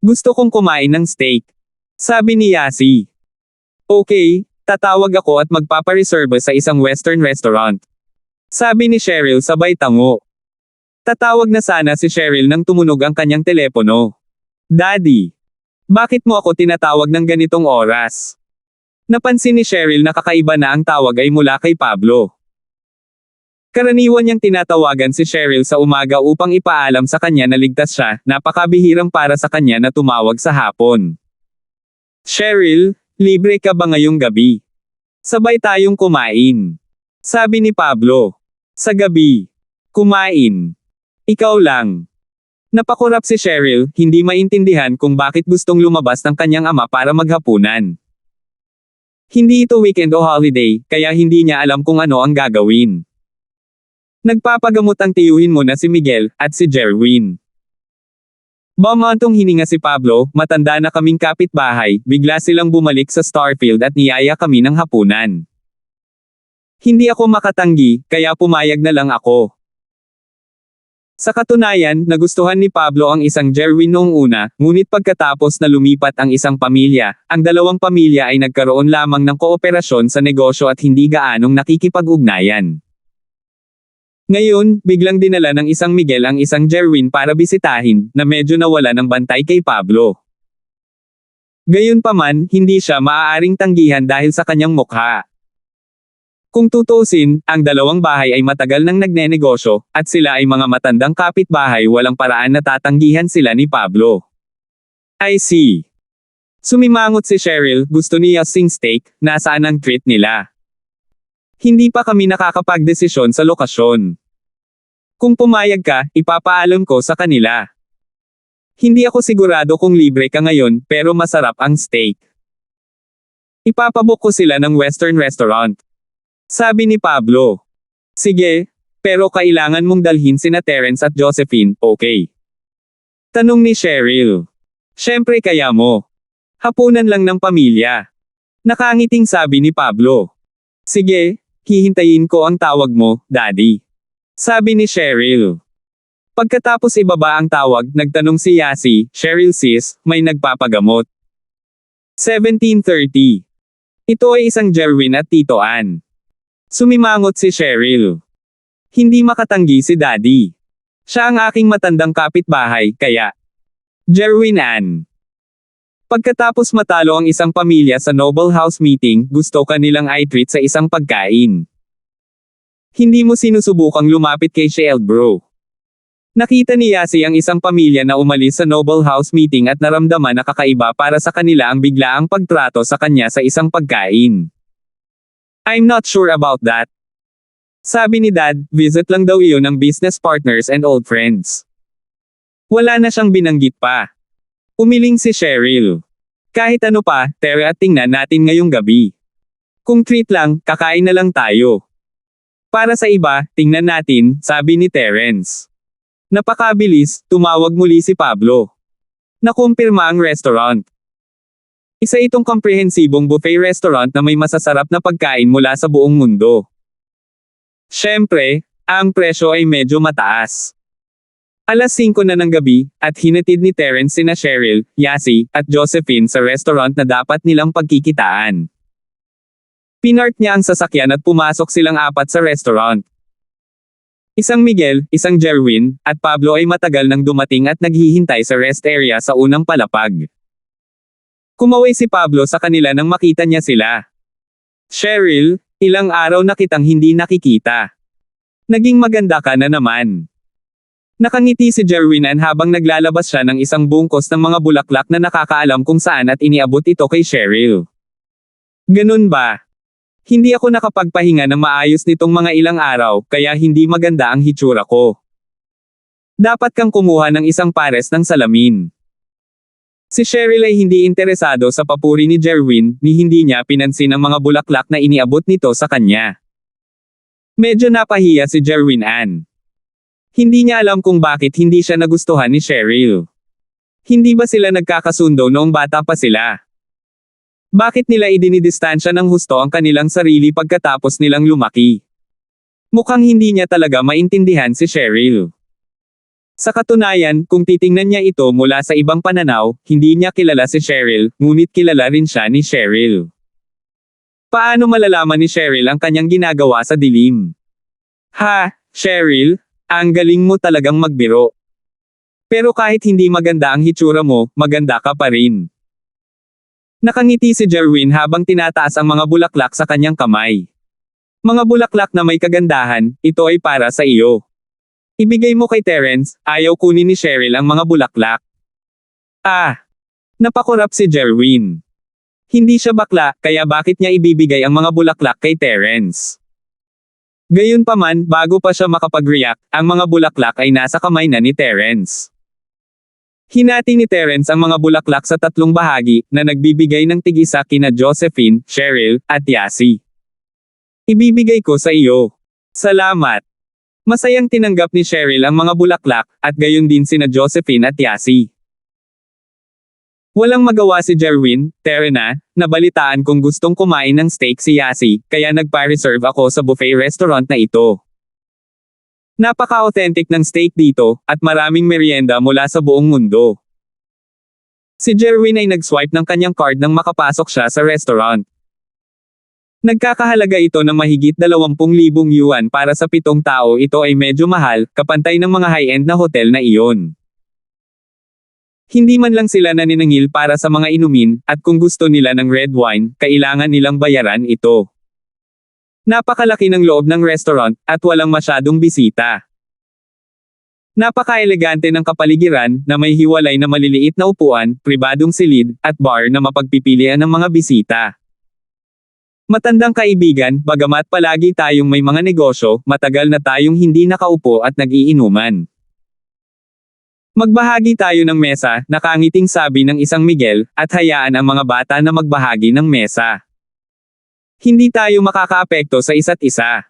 [SPEAKER 1] Gusto kong kumain ng steak. Sabi ni Yasi. Okay, tatawag ako at magpapareserve sa isang western restaurant. Sabi ni Cheryl sabay tango. Tatawag na sana si Cheryl nang tumunog ang kanyang telepono. Daddy, bakit mo ako tinatawag ng ganitong oras? Napansin ni Cheryl na kakaiba na ang tawag ay mula kay Pablo. Karaniwan niyang tinatawagan si Cheryl sa umaga upang ipaalam sa kanya na ligtas siya, napakabihirang para sa kanya na tumawag sa hapon. Cheryl, libre ka ba ngayong gabi? Sabay tayong kumain. Sabi ni Pablo. Sa gabi. Kumain. Ikaw lang. Napakurap si Cheryl, hindi maintindihan kung bakit gustong lumabas ng kanyang ama para maghapunan. Hindi ito weekend o holiday, kaya hindi niya alam kung ano ang gagawin. Nagpapagamot ang tiyuhin mo na si Miguel, at si Jerwin. Bamantong hininga si Pablo, matanda na kaming kapitbahay, bigla silang bumalik sa Starfield at niyaya kami ng hapunan. Hindi ako makatanggi, kaya pumayag na lang ako. Sa katunayan, nagustuhan ni Pablo ang isang Jerwin noong una, ngunit pagkatapos na lumipat ang isang pamilya, ang dalawang pamilya ay nagkaroon lamang ng kooperasyon sa negosyo at hindi gaanong nakikipag-ugnayan. Ngayon, biglang dinala ng isang Miguel ang isang Jerwin para bisitahin, na medyo nawala ng bantay kay Pablo. Gayunpaman, hindi siya maaaring tanggihan dahil sa kanyang mukha. Kung tutuusin, ang dalawang bahay ay matagal nang nagnenegosyo, at sila ay mga matandang kapitbahay, walang paraan na tatanggihan sila ni Pablo. I see. Sumimangot si Cheryl, gusto niya sing steak, nasaan ang treat nila? Hindi pa kami nakakapagdesisyon sa lokasyon. Kung pumayag ka, ipapaalam ko sa kanila. Hindi ako sigurado kung libre ka ngayon, pero masarap ang steak. Ipapabook ko sila ng western restaurant. Sabi ni Pablo. Sige, pero kailangan mong dalhin sina Terence at Josephine, okay? Tanong ni Cheryl. Siyempre kaya mo. Hapunan lang ng pamilya. Nakangiting sabi ni Pablo. Sige, hihintayin ko ang tawag mo, Daddy. Sabi ni Cheryl. Pagkatapos ibaba ang tawag, nagtanong si Yasi, Cheryl sis, may nagpapagamot. 17:30. Ito ay isang Jerwin at Tito Ann. Sumimangot si Cheryl. Hindi makatanggi si Daddy. Siya ang aking matandang kapitbahay, kaya. Jerwin Ann. Pagkatapos matalo ang isang pamilya sa Noble House meeting, gusto kanilang i-treat sa isang pagkain. Hindi mo sinusubukang lumapit kay Shield bro. Nakita ni Yasi ang isang pamilya na umalis sa Noble House meeting at naramdaman na kakaiba para sa kanila ang biglaang pagtrato sa kanya sa isang pagkain. I'm not sure about that. Sabi ni Dad, visit lang daw iyon ng business partners and old friends. Wala na siyang binanggit pa. Umiling si Cheryl. Kahit ano pa, Terry at tingnan natin ngayong gabi. Kung treat lang, kakain na lang tayo. Para sa iba, tingnan natin, sabi ni Terence. Napakabilis, tumawag muli si Pablo. Nakumpirma ang restaurant. Isa itong komprehensibong buffet restaurant na may masasarap na pagkain mula sa buong mundo. Siyempre, ang presyo ay medyo mataas. Alas 5 na ng gabi, at hinatid ni Terence sina Cheryl, Yasi, at Josephine sa restaurant na dapat nilang pagkikitaan. Pinark niya ang sasakyan at pumasok silang apat sa restaurant. Isang Miguel, isang Jerwin, at Pablo ay matagal nang dumating at naghihintay sa rest area sa unang palapag. Kumaway si Pablo sa kanila nang makita niya sila. Cheryl, ilang araw na kitang hindi nakikita. Naging maganda ka na naman. Nakangiti si Jerwinan habang naglalabas siya ng isang bungkos ng mga bulaklak na nakakaalam kung saan at iniabot ito kay Cheryl. Ganun ba? Hindi ako nakapagpahinga ng maayos nitong mga ilang araw, kaya hindi maganda ang hitsura ko. Dapat kang kumuha ng isang pares ng salamin. Si Cheryl ay hindi interesado sa papuri ni Jerwin, ni hindi niya pinansin ang mga bulaklak na iniabot nito sa kanya. Medyo napahiya si Jerwinan. Hindi niya alam kung bakit hindi siya nagustuhan ni Cheryl. Hindi ba sila nagkakasundo noong bata pa sila? Bakit nila idinidistansya ng husto ang kanilang sarili pagkatapos nilang lumaki? Mukhang hindi niya talaga maintindihan si Cheryl. Sa katunayan, kung titingnan niya ito mula sa ibang pananaw, hindi niya kilala si Cheryl, ngunit kilala rin siya ni Cheryl. Paano malalaman ni Cheryl ang kanyang ginagawa sa dilim? Ha, Cheryl? Ang galing mo talagang magbiro. Pero kahit hindi maganda ang hitsura mo, maganda ka pa rin. Nakangiti si Jerwin habang tinataas ang mga bulaklak sa kanyang kamay. Mga bulaklak na may kagandahan, ito ay para sa iyo. Ibigay mo kay Terence, ayaw kunin ni Cheryl ang mga bulaklak. Ah! Napakurap si Jerwin. Hindi siya bakla, kaya bakit niya ibibigay ang mga bulaklak kay Terence? Gayunpaman, bago pa siya makapag-react, ang mga bulaklak ay nasa kamay na ni Terence. Hinati ni Terence ang mga bulaklak sa 3 bahagi, na nagbibigay ng tig-isa kina Josephine, Cheryl, at Yasi. Ibibigay ko sa iyo. Salamat. Masayang tinanggap ni Cheryl ang mga bulaklak, at gayon din sina Josephine at Yasi. Walang magawa si Jerwin, Terena, nabalitaan kung gustong kumain ng steak si Yasi, kaya nagpa-reserve ako sa buffet restaurant na ito. Napaka-authentic ng steak dito, at maraming merienda mula sa buong mundo. Si Jerwin ay nag-swipe ng kanyang card nang makapasok siya sa restaurant. Nagkakahalaga ito ng mahigit 20,000 yuan para sa 7 tao. Ito ay medyo mahal, kapantay ng mga high-end na hotel na iyon. Hindi man lang sila naniningil para sa mga inumin, at kung gusto nila ng red wine, kailangan nilang bayaran ito. Napakalaki ng loob ng restaurant, at walang masyadong bisita. Napaka-elegante ng kapaligiran, na may hiwalay na maliliit na upuan, pribadong silid, at bar na mapagpipilian ng mga bisita. Matandang kaibigan, bagamat palagi tayong may mga negosyo, matagal na tayong hindi nakaupo at nag-iinuman. Magbahagi tayo ng mesa, nakangiting sabi ng isang Miguel, at hayaan ang mga bata na magbahagi ng mesa. Hindi tayo makakaapekto sa isa't isa.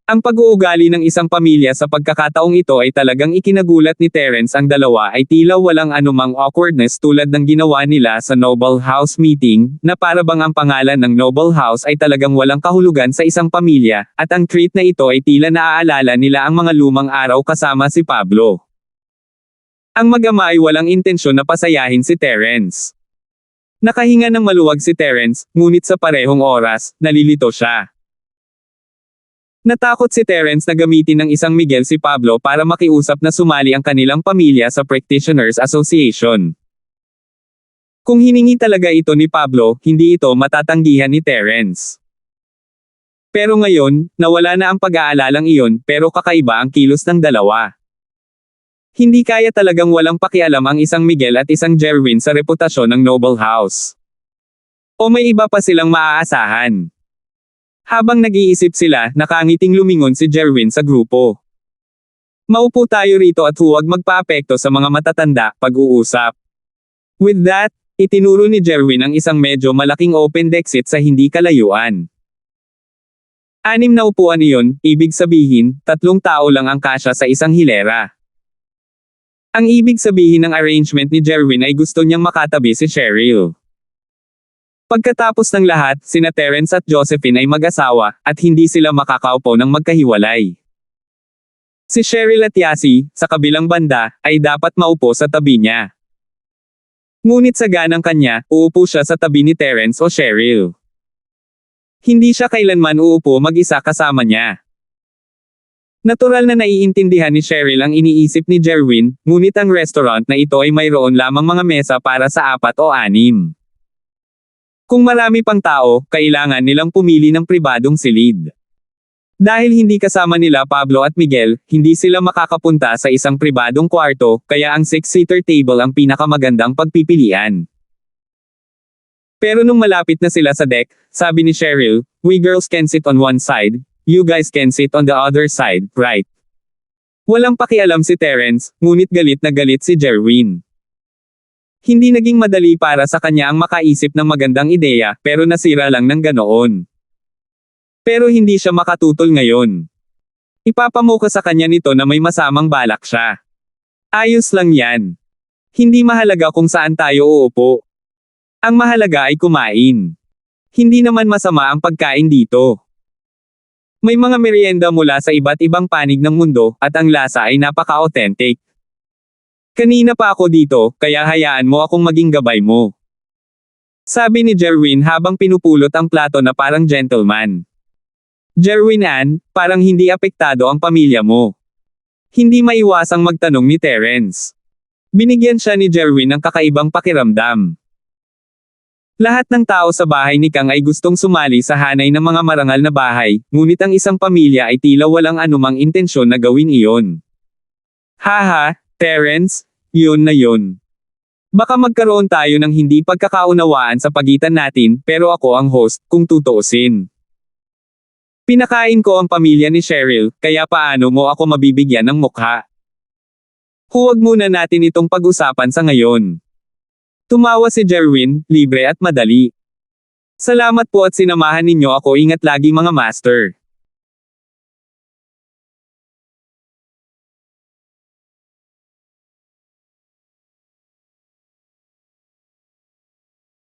[SPEAKER 1] Ang pag-uugali ng isang pamilya sa pagkakataong ito ay talagang ikinagulat ni Terence. Ang dalawa ay tila walang anumang awkwardness tulad ng ginawa nila sa Noble House meeting, na para bang ang pangalan ng Noble House ay talagang walang kahulugan sa isang pamilya, at ang treat na ito ay tila naaalala nila ang mga lumang araw kasama si Pablo. Ang mag-ama ay walang intensyon na pasayahin si Terence. Nakahinga ng maluwag si Terence, ngunit sa parehong oras, nalilito siya. Natakot si Terence na gamitin ng isang Miguel si Pablo para makiusap na sumali ang kanilang pamilya sa Practitioners Association. Kung hiningi talaga ito ni Pablo, hindi ito matatanggihan ni Terence. Pero ngayon, nawala na ang pag-aalalang iyon, pero kakaiba ang kilos ng dalawa. Hindi kaya talagang walang pakialam ang isang Miguel at isang Jerwin sa reputasyon ng Noble House. O may iba pa silang maaasahan? Habang nag-iisip sila, nakangiting lumingon si Jerwin sa grupo. Maupo tayo rito at huwag magpaapekto sa mga matatanda, pag-uusap. With that, itinuro ni Jerwin ang isang medyo malaking open deck seat sa hindi kalayuan. 6 na upuan iyon, ibig sabihin, 3 tao lang ang kasya sa isang hilera. Ang ibig sabihin ng arrangement ni Jerwin ay gusto niyang makatabi si Cheryl. Pagkatapos ng lahat, sina Terence at Josephine ay mag-asawa, at hindi sila makakaupo ng magkahiwalay. Si Cheryl at Yasi, sa kabilang banda, ay dapat maupo sa tabi niya. Ngunit sa ganang kanya, uupo siya sa tabi ni Terence o Cheryl. Hindi siya kailanman uupo mag-isa kasama niya. Natural na naiintindihan ni Cheryl ang iniisip ni Jerwin, ngunit ang restaurant na ito ay mayroon lamang mga mesa para sa 4 o 6. Kung marami pang tao, kailangan nilang pumili ng pribadong silid. Dahil hindi kasama nila Pablo at Miguel, hindi sila makakapunta sa isang pribadong kwarto, kaya ang 6-seater table ang pinakamagandang pagpipilian. Pero nung malapit na sila sa deck, sabi ni Cheryl, "We girls can sit on one side, you guys can sit on the other side, right?" Walang pakialam si Terence, ngunit galit na galit si Jerwin. Hindi naging madali para sa kanya ang makaisip ng magandang ideya, pero nasira lang ng ganoon. Pero hindi siya makatutol ngayon. Ipapamuka sa kanya nito na may masamang balak siya. Ayos lang yan. Hindi mahalaga kung saan tayo uupo. Ang mahalaga ay kumain. Hindi naman masama ang pagkain dito. May mga merienda mula sa iba't ibang panig ng mundo, at ang lasa ay napaka-authentic. Kanina pa ako dito, kaya hayaan mo akong maging gabay mo. Sabi ni Jerwin habang pinupulot ang plato na parang gentleman. Jerwin Ann, parang hindi apektado ang pamilya mo. Hindi maiwasang magtanong ni Terence. Binigyan siya ni Jerwin ng kakaibang pakiramdam. Lahat ng tao sa bahay ni Kang ay gustong sumali sa hanay ng mga marangal na bahay, ngunit ang isang pamilya ay tila walang anumang intensyon na gawin iyon. Haha, Terence, yun na yun. Baka magkaroon tayo ng hindi pagkakaunawaan sa pagitan natin, pero ako ang host, kung tutuusin. Pinakain ko ang pamilya ni Cheryl, kaya paano mo ako mabibigyan ng mukha? Huwag muna natin itong pag-usapan sa ngayon. Tumawa si Jerwin, libre at madali. Salamat po at sinamahan ninyo ako, ingat lagi mga master.